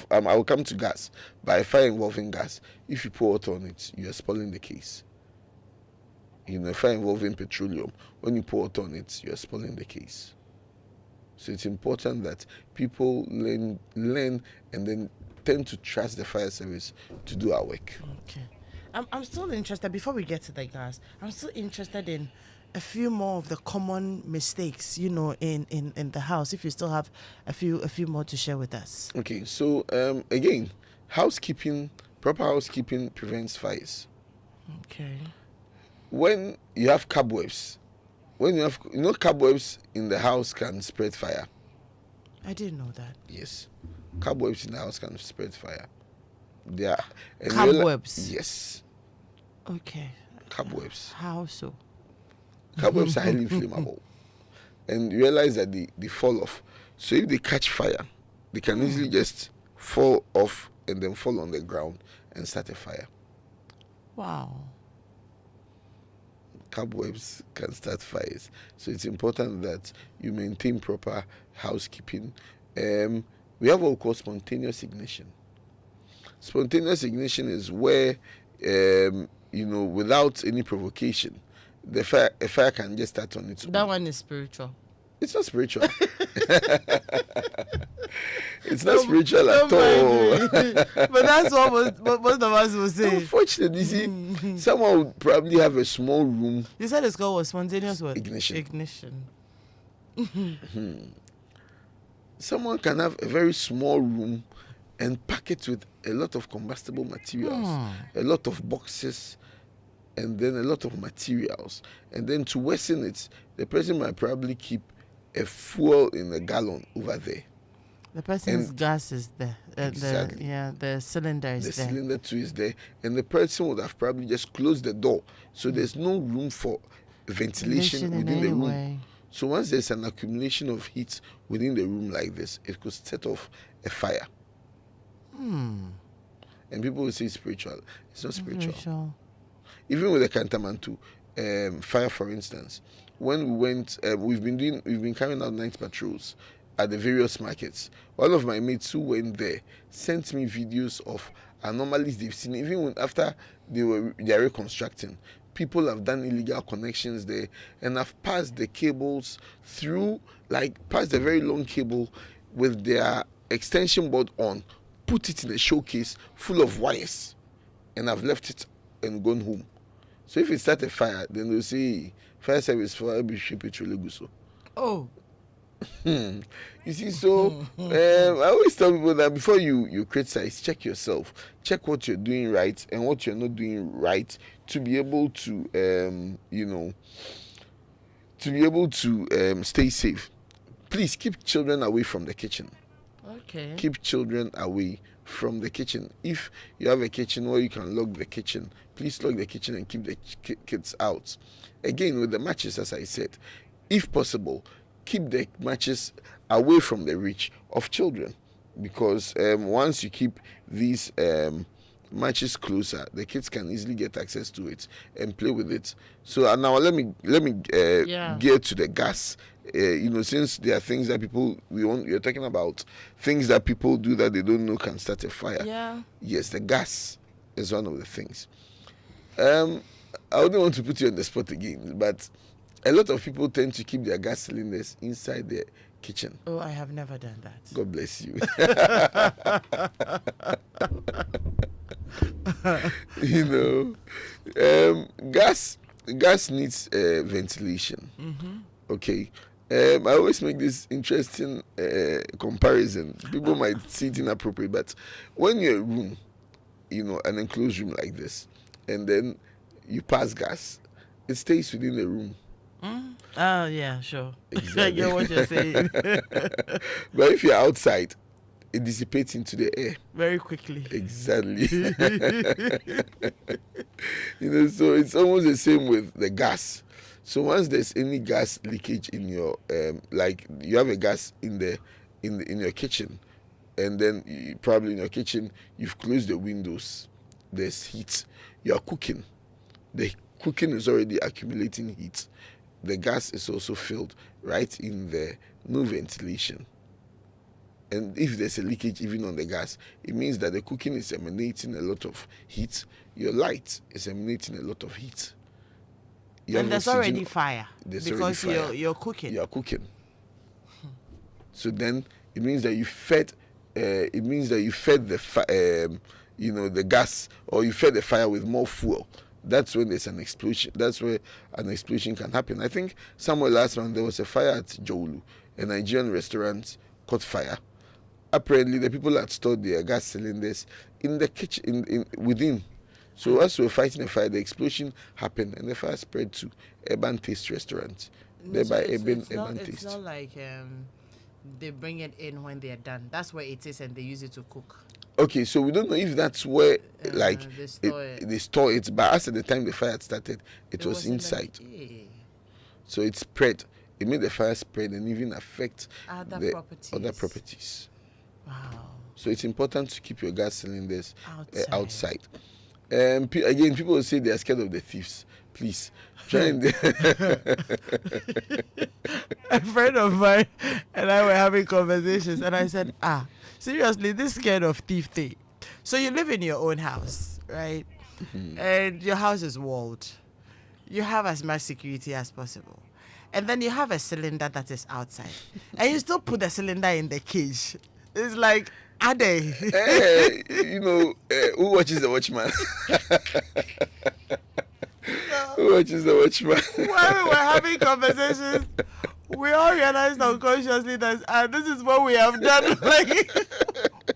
will come to gas, but a fire involving gas, if you pour water on it, you are spoiling the case. A fire involving petroleum, when you pour water on it, you are spoiling the case. So it's important that people learn and then tend to trust the fire service to do our work. Okay. I'm still interested, before we get to the gas, I'm still interested in a few more of the common mistakes, in the house, if you still have a few more to share with us. Okay, so again, proper housekeeping prevents fires. Okay. When you have cobwebs, cobwebs in the house can spread fire. I didn't know that. Yes. Cobwebs in the house can spread fire. They are cobwebs? Yes. Okay. Cobwebs. How so? Cobwebs are highly inflammable. And you realize that they fall off. So if they catch fire, they can easily just fall off and then fall on the ground and start a fire. Wow. Cobwebs can start fires. So it's important that you maintain proper housekeeping. We have what we call spontaneous ignition. Spontaneous ignition is where, without any provocation, a fire can just start on its own. That one is spiritual. It's not spiritual. It's not spiritual at all. But that's what most of us will say. Unfortunately, you see, someone would probably have a small room. You said it's called spontaneous what? Ignition. Someone can have a very small room and pack it with a lot of combustible materials, a lot of boxes, and then a lot of materials. And then to worsen it, the person might probably keep a fuel in a gallon over there. The person's gas is there. Exactly. The cylinder is there. The cylinder too is there. And the person would have probably just closed the door. So there's no room for ventilation within the room. So once there's an accumulation of heat within the room like this, it could set off a fire. And people will say spiritual. It's not spiritual. Spiritual. Even with the Kantamantu fire, for instance, when we went, we've been carrying out night patrols at the various markets. One of my mates who went there sent me videos of anomalies they've seen, even after they are reconstructing. People have done illegal connections there and have passed the cables through, like passed a very long cable with their extension board on, put it in a showcase full of wires, and have left it and gone home. So if it starts a fire, then they'll say fire service for every ship it. Oh. You see, so I always tell people that before you criticize, check yourself, check what you're doing right and what you're not doing right, to be able to stay safe. Please keep children away from the kitchen. Okay. Keep children away from the kitchen. If you have a kitchen where you can lock the kitchen, please lock the kitchen and keep the kids out. Again, with the matches, as I said, if possible, keep the matches away from the reach of children, because once you keep these matches closer, the kids can easily get access to it and play with it. So now let me gear to the gas. Since there are things that you're talking about things that people do that they don't know can start a fire. Yeah. Yes, the gas is one of the things. I wouldn't want to put you on the spot again, but a lot of people tend to keep their gas cylinders inside their kitchen. Oh, I have never done that. God bless you. Gas needs ventilation. Mm-hmm. Okay. I always make this interesting comparison. People might see it inappropriate, but when you're in a room, an enclosed room like this, and then you pass gas, it stays within the room. Oh, yeah, sure. Exactly. I get what you're saying. But if you're outside, it dissipates into the air very quickly. Exactly. So it's almost the same with the gas. So once there's any gas leakage in your like you have a gas in your kitchen, and then probably in your kitchen you've closed the windows, there's heat, you're cooking, the cooking is already accumulating heat, the gas is also filled right in there, no ventilation. And if there's a leakage even on the gas, it means that the cooking is emanating a lot of heat, your light is emanating a lot of heat. And there's already fire because fire. You're cooking. You're cooking. So then it means that you fed the the gas, or you fed the fire with more fuel. That's when there's an explosion. That's where an explosion can happen. I think somewhere last round there was a fire at Jolu, a Nigerian restaurant caught fire. Apparently the people had stored their gas cylinders in the kitchen within. So as we were fighting the fire, the explosion happened and the fire spread to Urban Taste restaurant. Thereby Urban Taste. It's not like they bring it in when they're done. That's where it is and they use it to cook. Okay, so we don't know if that's where they store it, but as at the time the fire had started, it was inside. So it spread. It made the fire spread and even affect other properties. Wow. So it's important to keep your gas cylinders outside. Again, people will say they are scared of the thieves. Please, try and... A friend of mine and I were having conversations, and I said, seriously, this scared of thief thing. So you live in your own house, right? Mm-hmm. And your house is walled. You have as much security as possible. And then you have a cylinder that is outside. And you still put the cylinder in the cage. It's like, are they? Who watches the watchman? Who watches the watchman? While we were having conversations, we all realized unconsciously that this is what we have done. Like,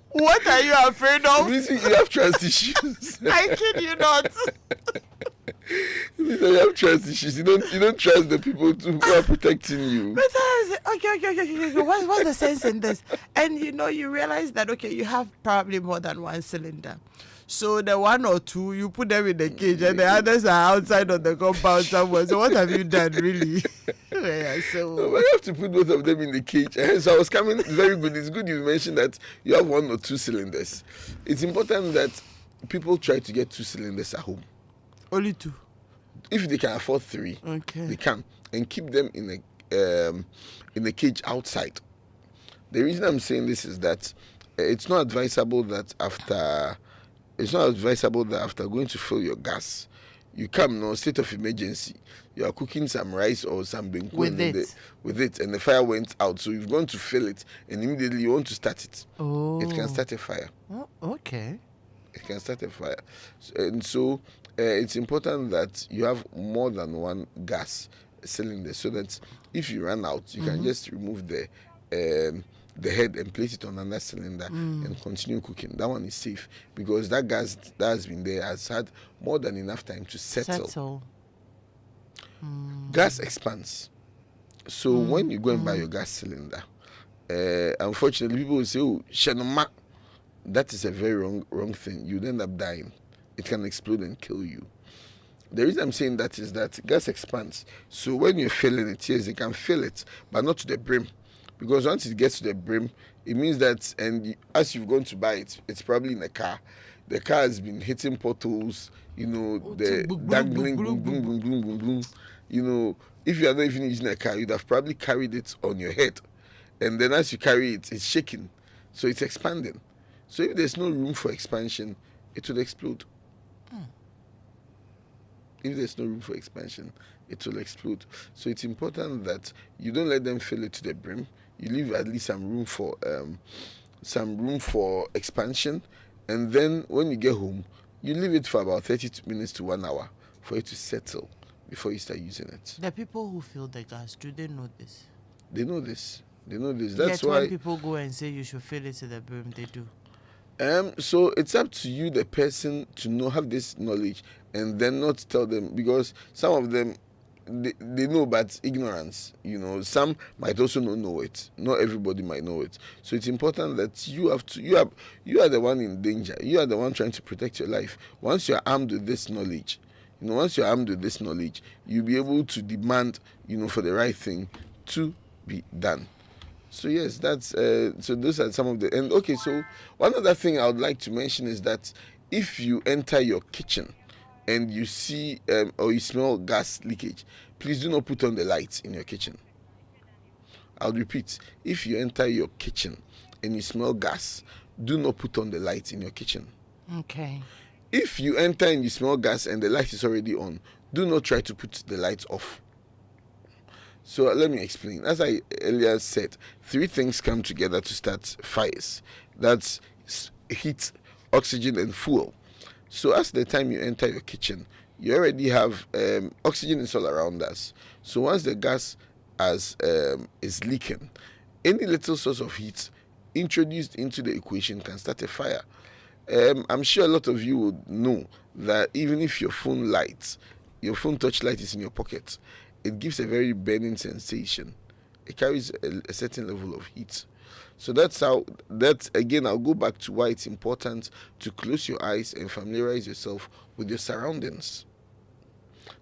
what are you afraid of? You have trust issues. I kid you not. You have trust issues. You don't trust the people who are protecting you. But I was okay. What's the sense in this? And you realize that you have probably more than one cylinder. So the one or two, you put them in the cage, and the others are outside on the compound somewhere. So what have you done, really? Yeah, No, but so you have to put both of them in the cage. So I was coming very good. It's good you mentioned that you have 1 or 2 cylinders. It's important that people try to get 2 cylinders at home. only 2. If they can afford 3, Okay. they can, and keep them in a cage outside. The reason I'm saying this is that it's not advisable that after going to fill your gas, you come no state of emergency. You are cooking some rice or some benku With it. and the fire went out. So you've gone to fill it and immediately you want to start it. Oh. It can start a fire. Oh, okay. It can start a fire. So it's important that you have more than 1 gas cylinder so that if you run out, you can just remove the head and place it on another cylinder and continue cooking. That one is safe because that gas that has been there has had more than enough time to settle. Gas expands. So when you go and buy your gas cylinder, unfortunately people will say, oh, Shanoma. That is a very wrong thing. You'd end up dying. It can explode and kill you. The reason I'm saying that is that gas expands. So when you're filling it, yes, you can fill it, but not to the brim. Because once it gets to the brim, it means that, as you've gone to buy it, it's probably in a car. The car has been hitting potholes, the dangling, boom, boom, boom, boom, boom, boom. If you are not even using a car, you'd have probably carried it on your head. And then as you carry it, it's shaking. So it's expanding. So if there's no room for expansion, it will explode. If there's no room for expansion, it will explode. So it's important that you don't let them fill it to the brim. You leave at least some room for expansion, and then when you get home, you leave it for about 30 minutes to 1 hour for it to settle before you start using it. The people who fill the gas, do they know this? They know this. That's Yet why when people go and say you should fill it to the brim, they do. So it's up to you, the person, to have this knowledge and then not tell them, because some of them they know, but ignorance. Some might also not know it. Not everybody might know it. So it's important that you are the one in danger. You are the one trying to protect your life. Once you are armed with this knowledge, you'll be able to demand, for the right thing to be done. So yes, that's so those are some of the. And okay, so one other thing I would like to mention is that if you enter your kitchen and you see or you smell gas leakage, please do not put on the lights in your kitchen. I'll repeat: if you enter your kitchen and you smell gas, do not put on the lights in your kitchen. Okay. If you enter and you smell gas and the light is already on, do not try to put the lights off. So let me explain. As I earlier said, 3 things come together to start fires. That's heat, oxygen, and fuel. So as the time you enter your kitchen, you already have oxygen is all around us. So once the gas is leaking, any little source of heat introduced into the equation can start a fire. I'm sure a lot of you would know that even if your phone touch light is in your pocket, it gives a very burning sensation. It carries a certain level of heat. So that again, I'll go back to why it's important to close your eyes and familiarize yourself with your surroundings.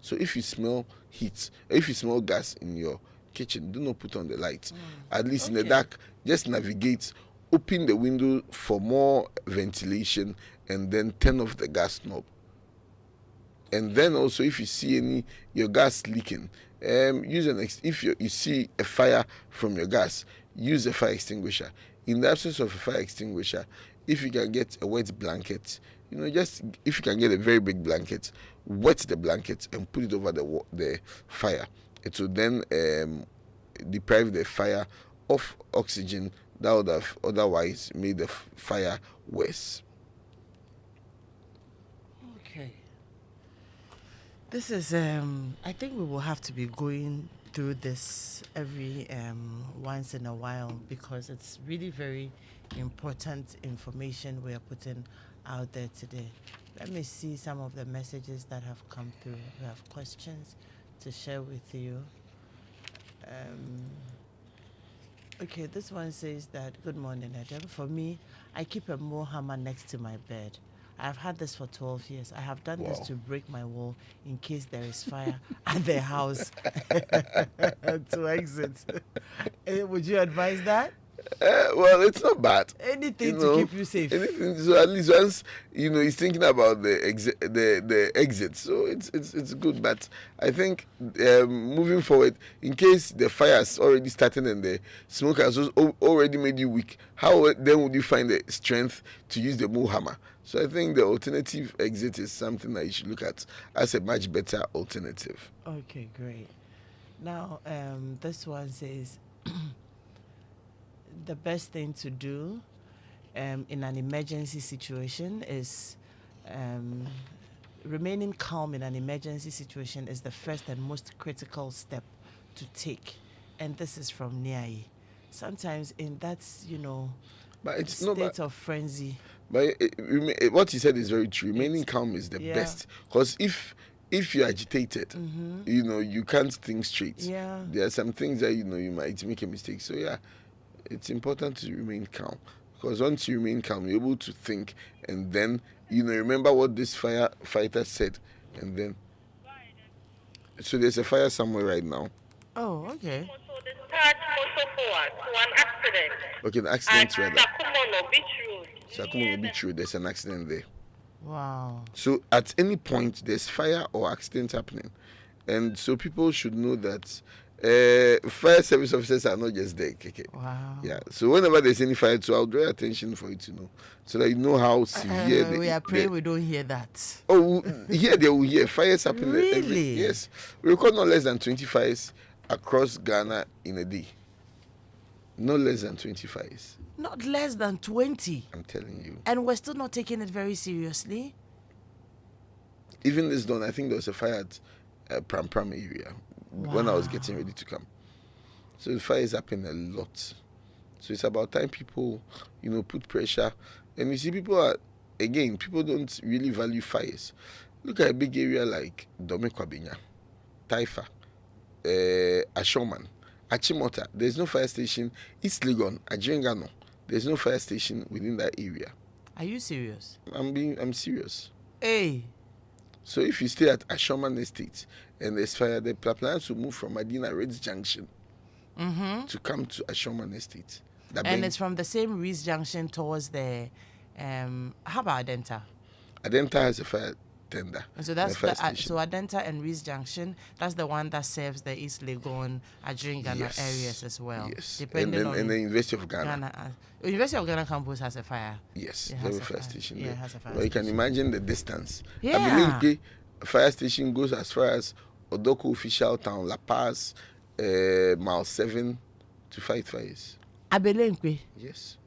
So if you smell heat, if you smell gas in your kitchen, do not put on the lights. At least in the dark, just navigate, open the window for more ventilation, and then turn off the gas knob. And then also, if you see your gas leaking, if you see a fire from your gas, use a fire extinguisher. In the absence of a fire extinguisher, if you can get a wet blanket, if you can get a very big blanket, wet the blanket and put it over the fire. It will then deprive the fire of oxygen that would have otherwise made the fire worse. Okay. This is I think we will have to be going through this every once in a while, because it's really very important information we are putting out there today. Let me see some of the messages that have come through. We have questions to share with you. Okay, this one says that, good morning, Edem. For me, I keep a more hammer next to my bed. I've had this for 12 years. I have done this Wow. to break my wall in case there is fire at the house to exit. Would you advise that? Well, it's not bad. Anything to keep you safe. Anything. So at least once he's thinking about the exit. So it's good. But I think moving forward, in case the fire has already started and the smoke has already made you weak, how then would you find the strength to use the move hammer? So I think the alternative exit is something that you should look at as a much better alternative. Okay, great. Now, this one says the best thing to do in an emergency situation is remaining calm in an emergency situation is the first and most critical step to take. And this is from Niai. Sometimes in that, But it's state of frenzy. But what he said is very true. Remaining calm is the best. Because if you're agitated, you can't think straight. Yeah. There are some things that you might make a mistake. So yeah, it's important to remain calm. Because once you remain calm, you're able to think, and then remember what this firefighter said, and then. So there's a fire somewhere right now. Oh, okay. So the start also forward to an accident. Okay, the accident rather. Sakumono Beach Road. Sakumono Beach Road. There's an accident there. Wow. So at any point there's fire or accident happening, and so people should know that fire service officers are not just there. Okay. Wow. Yeah. So whenever there's any fire, so I'll draw attention for you to know, so that you know how severe. We are praying we don't hear that. Oh, here they will hear fires happening. Really? Yes. We record not less than 20 fires across Ghana in a day. No less than 20 fires. Not less than 20. I'm telling you. And we're still not taking it very seriously. Even this dawn, I think there was a fire at Pram Pram area when I was getting ready to come. So the fires happen a lot. So it's about time people, put pressure. And you see, people don't really value fires. Look at a big area like Dome Kwabenya, Taifa, Ashoman, Achimota. There's no fire station. East Legon, Ajengano. There's no fire station within that area. Are you serious? I'm serious. Hey. So if you stay at Ashoman Estate and there's fire, the plans will move from Medina Reds Junction to come to Ashoman Estate. And it's from the same Reese Junction towards the how about Adenta? Adenta has a fire tender. And so that's so Adenta and Reese Junction, that's the one that serves the East Legon, Adringana areas as well. Yes. Depending on the University of Ghana. University of Ghana campus has a fire. Yes, it has has a fire station there. Yeah, it has a fire But you can station. imagine the distance. Yeah. I believe the fire station goes as far as Odoko Official Town, La Paz, mile 7 to fight fires. Abelenkwe. Yes.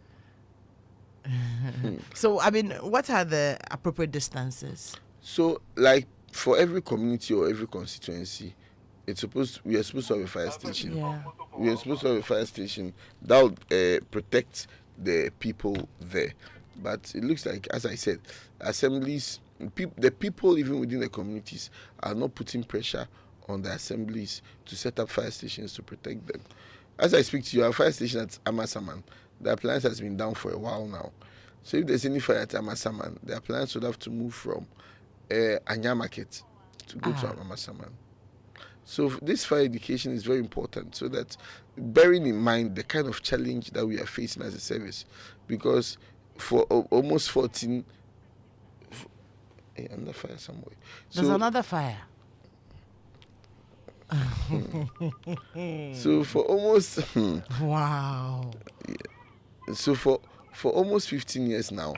So, what are the appropriate distances? So, like for every community or every constituency, we are supposed to have a fire station. Yeah. We are supposed to have a fire station that would protect the people there. But it looks like, as I said, assemblies, the people even within the communities are not putting pressure on the assemblies to set up fire stations to protect them. As I speak to you, our fire station at Amasaman, the appliance has been down for a while now. So if there's any fire at Amasaman, the appliance would have to move from Anya Market to go to Amasaman. So this fire education is very important, so that bearing in mind the kind of challenge that we are facing as a service, because for almost 14, another fire somewhere. There's another fire. So for almost Wow. So for almost 15 years now,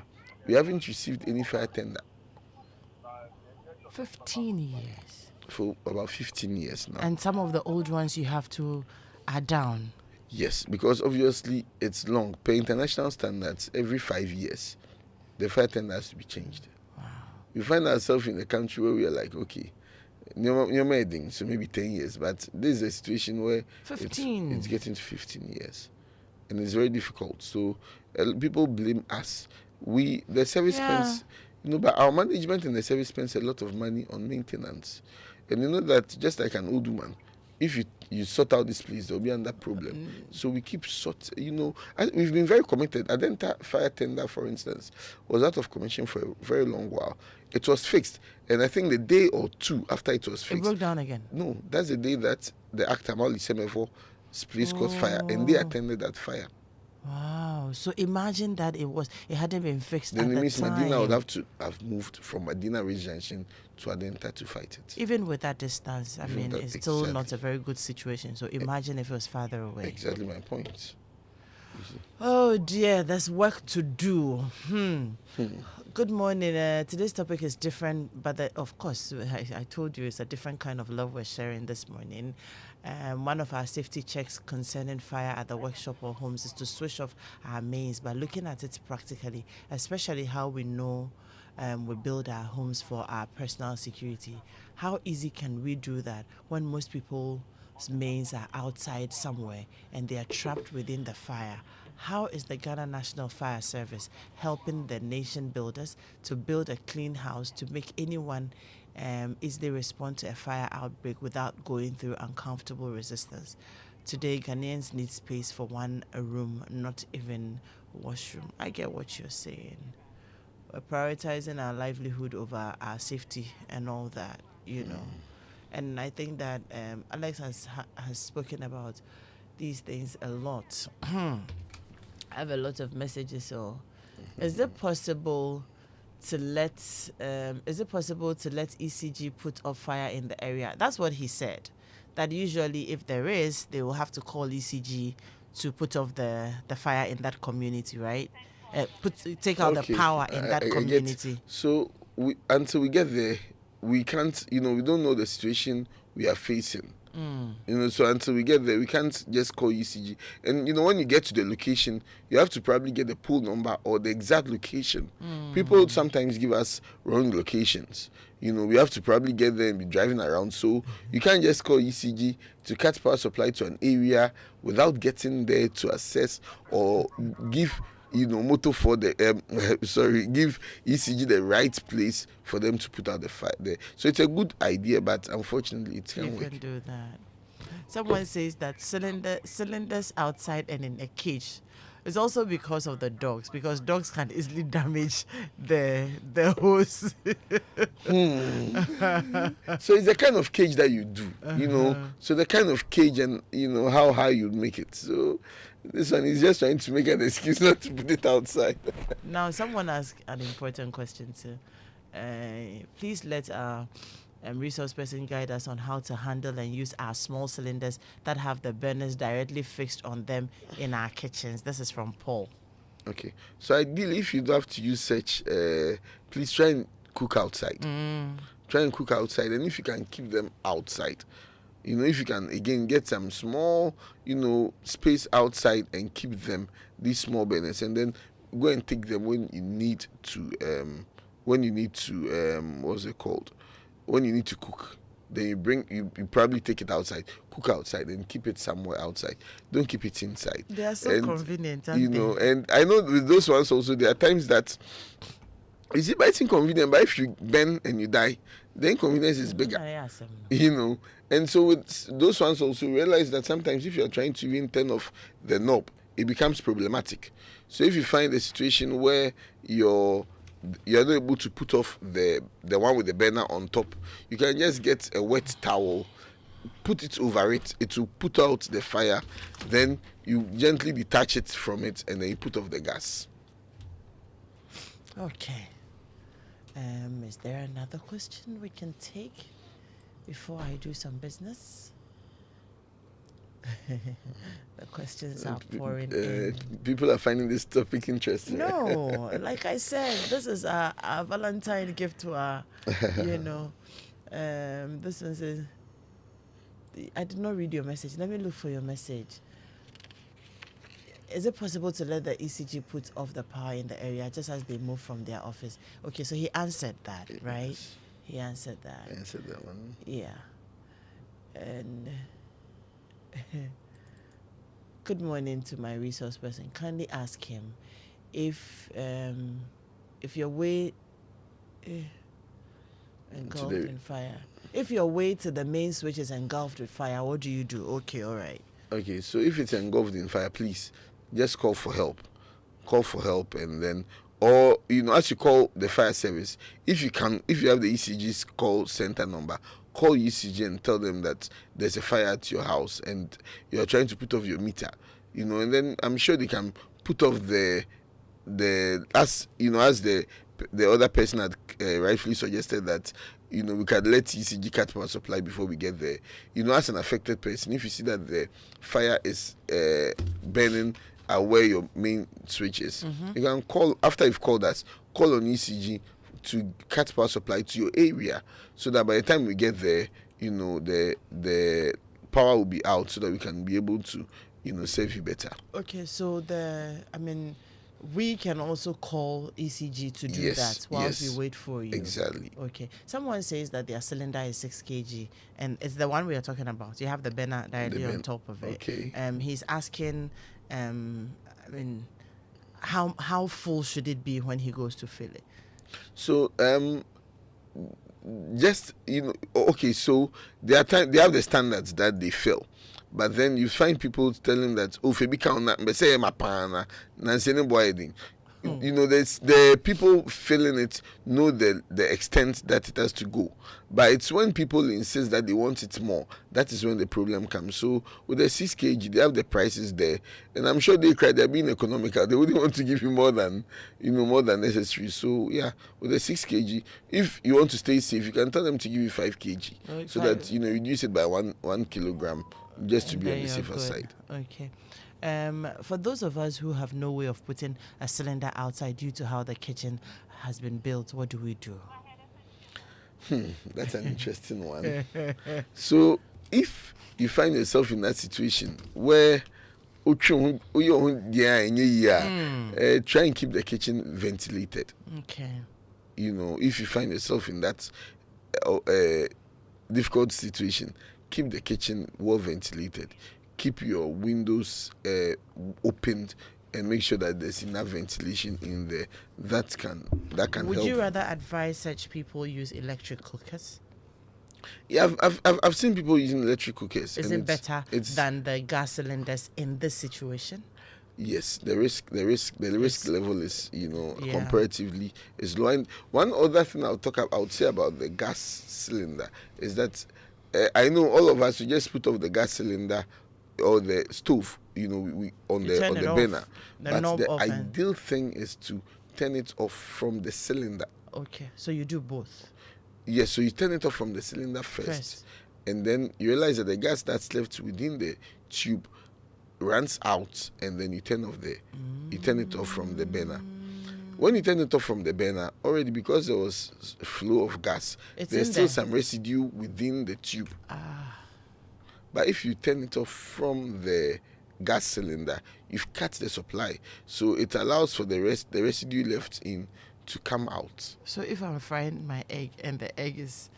we haven't received any fire tender. 15 years. For about 15 years now. And some of the old ones you have to add down. Yes, because obviously it's long. Per international standards, every 5 years, the fire tender has to be changed. Wow. We find ourselves in a country where we are like, okay, Edem, so maybe 10 years, but this is a situation where 15. It's getting to 15 years. And it's very difficult. So people blame us. The service spends, but our management and the service spends a lot of money on maintenance. And you know that just like an old woman, if you you sort out this place, there'll be another problem. So we keep we've been very committed. Adenta fire tender, for instance, was out of commission for a very long while. It was fixed, and I think the day or two after it was It fixed, broke down again. no, that's the day that the actor Mali Semefo place caught fire, and they Oh. attended that fire. Wow. So imagine that it hadn't been fixed Then at it the means time. Medina would have to have moved from Medina Ridge Junction to Adenta to fight it. Even with that distance, I Even mean, that- it's still not exactly. a very good situation. So imagine if it was farther away. Exactly my point. You see. Oh dear, there's work to do. Good morning. Today's topic is different, but of course, I told you it's a different kind of love we're sharing this morning. One of our safety checks concerning fire at the workshop or homes is to switch off our mains by looking at it practically, especially how we know we build our homes for our personal security. How easy can we do that when most people's mains are outside somewhere and they are trapped within the fire? How is the Ghana National Fire Service helping the nation builders to build a clean house to make anyone easily respond to a fire outbreak without going through uncomfortable resistance? Today, Ghanaians need space for a room, not even washroom. I get what you're saying. We're prioritizing our livelihood over our safety and all that, And I think that Alex has spoken about these things a lot. I have a lot of messages. So, is it possible to let ECG put off fire in the area? That's what he said. That usually, if there is, they will have to call ECG to put off the fire in that community, right? Take out the power in that community. So until we get there, we can't. We don't know the situation we are facing. So until we get there, we can't just call ECG. And when you get to the location, you have to probably get the pool number or the exact location. People sometimes give us wrong locations. We have to probably get there and be driving around. So you can't just call ECG to cut power supply to an area without getting there to assess or give motor for the give ECG the right place for them to put out the fire there. So it's a good idea, but unfortunately it can't work. You can do that. Someone says that cylinders outside and in a cage is also because of the dogs, because dogs can easily damage the hose. So it's the kind of cage that you do, so the kind of cage and how high you make it. So this one is just trying to make an excuse not to put it outside. Now, someone asked an important question too. Please let our resource person guide us on how to handle and use our small cylinders that have the burners directly fixed on them in our kitchens. This is from Paul. Okay, so ideally, if you don't have to use such, please try and cook outside. Try and cook outside, and if you can keep them outside, if you can again get some small, space outside and keep them, these small burners, and then go and take them when you need to what's it called? When you need to cook. Then you probably take it outside, cook outside, and keep it somewhere outside. Don't keep it inside. They are so convenient, aren't they? And I know with those ones also, there are times that but it's inconvenient, but if you burn and you die, the inconvenience is bigger. And so with those ones also, realize that sometimes if you're trying to even turn off the knob, it becomes problematic. So if you find a situation where you're not able to put off the one with the burner on top, you can just get a wet towel, put it over it, it will put out the fire, then you gently detach it from it, and then you put off the gas. Okay. Is there another question we can take before I do some business? The questions are pouring in. People are finding this topic interesting. No, like I said, this is our Valentine gift to our, this one says, I did not read your message. Let me look for your message. Is it possible to let the ECG put off the power in the area just as they move from their office? Okay, so he answered that, right? Yes. He answered that. I answered that one. Yeah. And good morning to my resource person. Kindly ask him if your way engulfed in fire If your way to the main switch is engulfed with fire, what do you do? Okay, all right. Okay, so if it's engulfed in fire, please just call for help. Call for help, and then, or as you call the fire service, if you have the ECG's call center number, call ECG and tell them that there's a fire at your house and you're trying to put off your meter. And then I'm sure they can put off the as the other person had rightfully suggested that we can let ECG cut power supply before we get there. As an affected person, if you see that the fire is burning where your main switch is, you can call, after you've called us, call on ECG to cut power supply to your area, so that by the time we get there, the power will be out, so that we can be able to serve you better. Okay, so we can also call ECG to do that whilst we wait for you. Exactly. Okay. Someone says that their cylinder is 6 kg, and it's the one we are talking about. You have the burner directly on top of it. Okay. He's asking, how full should it be when he goes to fill it? So just okay. So they have the standards that they fill. But then you find people telling that, oh, Febi count na say my pana, Nancy boy thing. There's the people filling it know the extent that it has to go. But it's when people insist that they want it more, that is when the problem comes. So with the 6 kg, they have the prices there, and I'm sure they're being economical. They wouldn't want to give you more than necessary. So yeah, with the 6 kg, if you want to stay safe, you can tell them to give you 5 kg, okay, so that reduce it by 1 kilogram, just to be on the safer side. Okay. For those of us who have no way of putting a cylinder outside due to how the kitchen has been built, what do we do? That's an interesting one. So if you find yourself in that situation where try and keep the kitchen ventilated. Okay. If you find yourself in that difficult situation, keep the kitchen well ventilated. Keep your windows opened, and make sure that there's enough ventilation in there. That can help. Would you rather advise such people use electric cookers? Yeah, I've seen people using electric cookers. Is it better than the gas cylinders in this situation? Yes, the risk level is comparatively is low. And one other thing I would say about the gas cylinder is that I know all of us, we just put off the gas cylinder or the stove, we on the burner. But the ideal thing is to turn it off from the cylinder. Okay, so you do both. Yes, so you turn it off from the cylinder first. And then you realize that the gas that's left within the tube runs out, and then you turn it off from the burner. When you turn it off from the burner, already, because there was a flow of gas, there's still some residue within the tube. But if you turn it off from the gas cylinder, you've cut the supply, so it allows for the residue left in to come out. So if I'm frying my egg and the egg is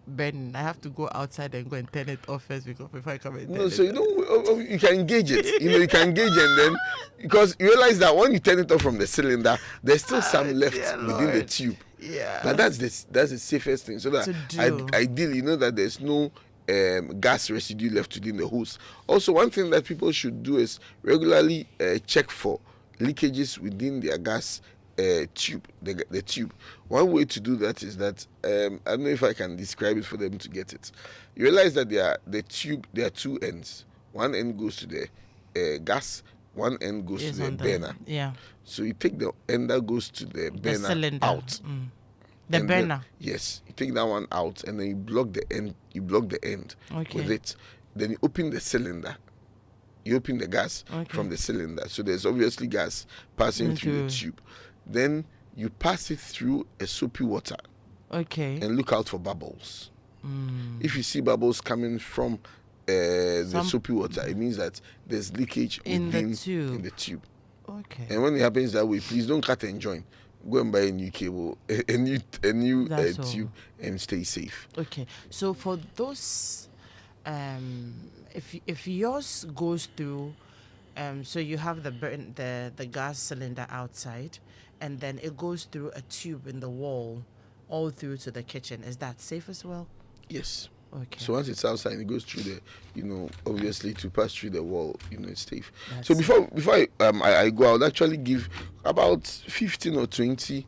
burning, I have to go outside and go and turn it off first before I come and turn it. So you can engage it. You can engage, and then because you realize that when you turn it off from the cylinder, there's still some left within the tube. Yeah. But that's the safest thing. So that ideally, that there's no gas residue left within the hose. Also, one thing that people should do is regularly check for leakages within their gas tube, the tube. One way to do that is that I don't know if I can describe it for them to get it. You realize that there are 2 ends. One end goes to the gas, one end goes to the burner. Yeah. So you take the end that goes to the burner cylinder out. The burner. Yes, you take that one out, and then you block the end. With it. Then you open the cylinder. You open the gas from the cylinder. So there's obviously gas passing through the tube. Then you pass it through a soapy water. Okay. And look out for bubbles. If you see bubbles coming from the soapy water, it means that there's leakage in the tube. Okay. And when it happens that way, please don't cut and join. Go and buy a new cable, a new tube, and stay safe. Okay. So for those, if yours goes through, so you have the gas cylinder outside, and then it goes through a tube in the wall, all through to the kitchen. Is that safe as well? Yes. Okay. So once it's outside, it goes through obviously to pass through the wall, it's safe. That's So before I go, I would actually give about 15 or 20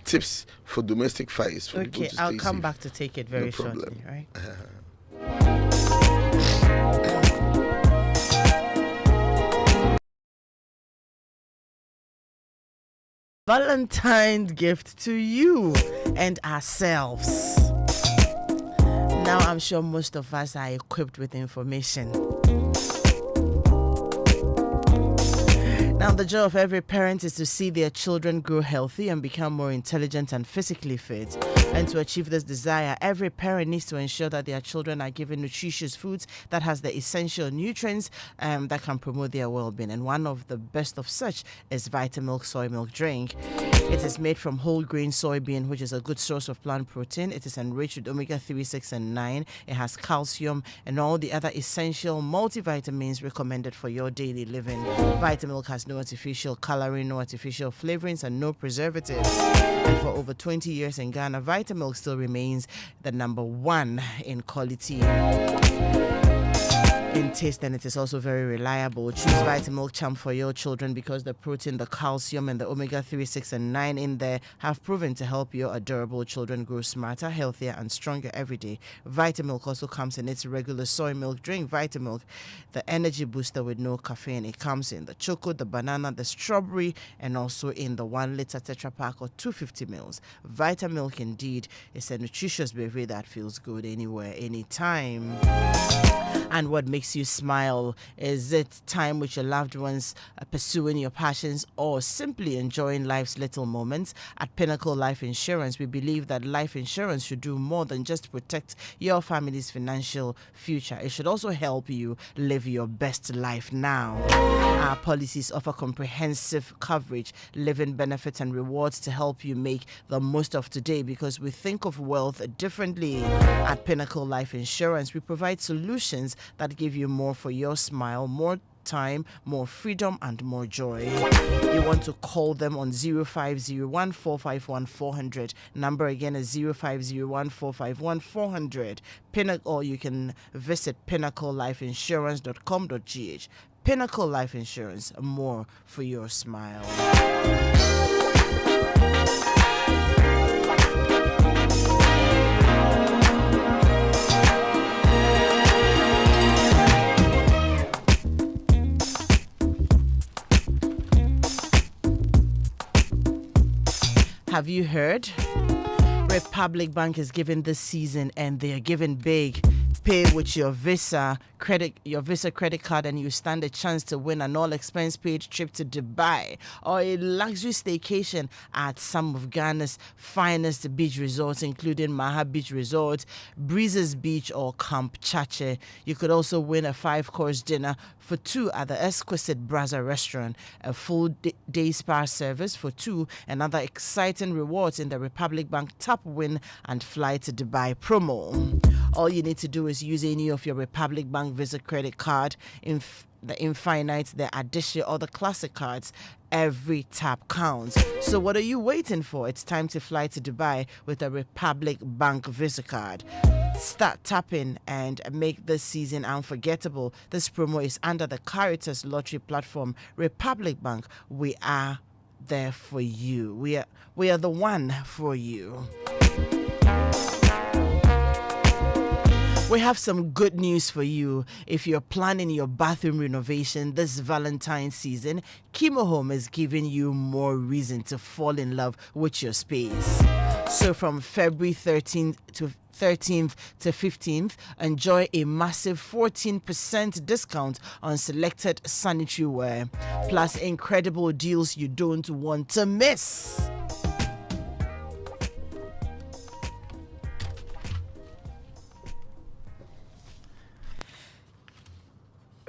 tips for domestic fires for people Okay, to stay I'll come safe. back to take it very No problem. shortly, right? Valentine's gift to you and ourselves. Now I'm sure most of us are equipped with information. Now, the joy of every parent is to see their children grow healthy and become more intelligent and physically fit. And to achieve this desire, every parent needs to ensure that their children are given nutritious foods that has the essential nutrients that can promote their well-being. And one of the best of such is Vitamilk soy milk drink. It is made from whole grain soybean, which is a good source of plant protein. It is enriched with omega-3, 6, and 9. It has calcium and all the other essential multivitamins recommended for your daily living. Vitamilk has no artificial coloring, no artificial flavorings, and no preservatives. And for over 20 years in Ghana, Vitamilk still remains the number one in quality, in taste, and it is also very reliable. Choose Vitamilk Champ for your children because the protein, the calcium, and the omega-3, 6, and 9 in there have proven to help your adorable children grow smarter, healthier, and stronger every day. Vitamilk also comes in its regular soy milk drink, Vitamilk, the energy booster with no caffeine. It comes in the chocolate, the banana, the strawberry, and also in the 1 liter Tetra Pak or 250 mils. Vitamilk indeed is a nutritious beverage that feels good anywhere, anytime. And what makes you smile? Is it time with your loved ones, pursuing your passions, or simply enjoying life's little moments? At Pinnacle Life Insurance, we believe that life insurance should do more than just protect your family's financial future. It should also help you live your best life now. Our policies offer comprehensive coverage, living benefits, and rewards to help you make the most of today, because we think of wealth differently. At Pinnacle Life Insurance, we provide solutions that give you more for your smile, more time, more freedom, and more joy. You want to call them on 0501 451 400. Number again is 0501 451 400. Or you can visit pinnaclelifeinsurance.com.gh. Pinnacle Life Insurance, more for your smile. Have you heard? Republic Bank is giving this season, and they are giving big. Pay with your Visa credit card, and you stand a chance to win an all-expense paid trip to Dubai or a luxury staycation at some of Ghana's finest beach resorts, including Maha Beach Resort, Breezes Beach, or Camp Chache. You could also win a 5-course dinner for 2 at the exquisite Brazza restaurant, a full day spa service for 2, and other exciting rewards in the Republic Bank Tap Win and Fly to Dubai promo. All you need to do is use any of your Republic Bank Visa credit card, the Infinite, the Addition, or the Classic cards. Every tap counts. So what are you waiting for? It's time to fly to Dubai with a Republic Bank Visa card. Start tapping and make this season unforgettable. This promo is under the Caritas Lottery platform. Republic Bank, we are there for you. We are the one for you. We have some good news for you. If you're planning your bathroom renovation this Valentine's season, Chemo Home is giving you more reason to fall in love with your space. So from February 13th to 15th, enjoy a massive 14% discount on selected sanitary ware, plus incredible deals you don't want to miss.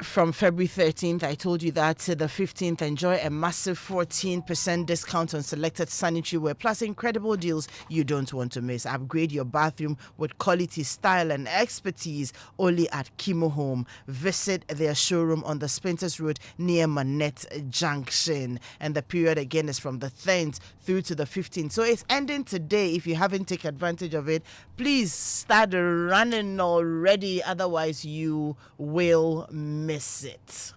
from February 13th, I told you that, to the 15th, enjoy a massive 14% discount on selected sanitary ware, plus incredible deals you don't want to miss. Upgrade your bathroom with quality, style, and expertise only at Kimo Home. Visit their showroom on the Spinters Road near Manette Junction. And the period again is from the 10th through to the 15th. So it's ending today. If you haven't taken advantage of it, please start running already. Otherwise, you will miss it.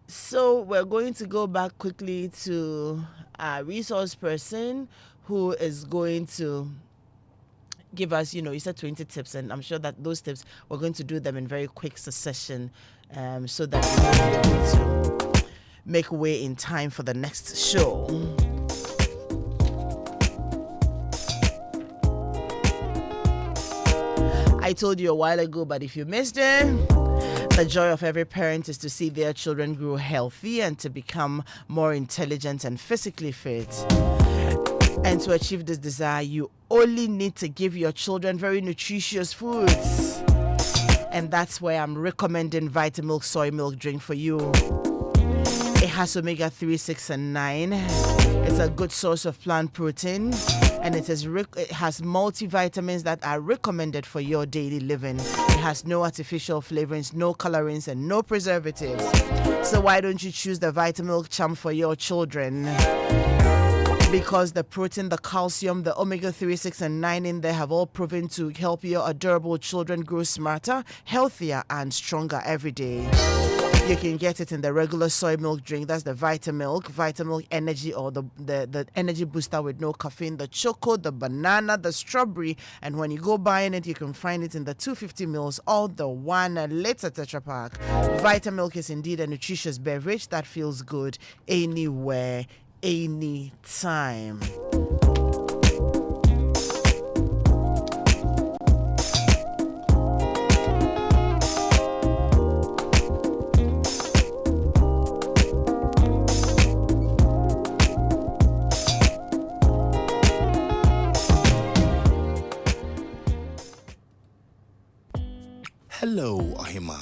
So we're going to go back quickly to our resource person who is going to give us, you said 20 tips, and I'm sure that those tips, we're going to do them in very quick succession, so that we're able to make way in time for the next show. I told you a while ago, but if you missed it, the joy of every parent is to see their children grow healthy and to become more intelligent and physically fit. And to achieve this desire, you only need to give your children very nutritious foods. And that's why I'm recommending Vitamilk soy milk drink for you. It has omega-3, 6, and 9. It's a good source of plant protein, and it has multivitamins that are recommended for your daily living. It has no artificial flavorings, no colorings, and no preservatives. So why don't you choose the Vitamilk Champ for your children? Because the protein, the calcium, the omega-3, 6, and 9 in there have all proven to help your adorable children grow smarter, healthier, and stronger every day. You can get it in the regular soy milk drink. That's the Vitamilk Energy, or the energy booster with no caffeine, the choco, the banana, the strawberry. And when you go buying it, you can find it in the 250 mils or the 1 liter Tetra Pak. Vitamilk is indeed a nutritious beverage that feels good anywhere, anytime. Hello, Ohima.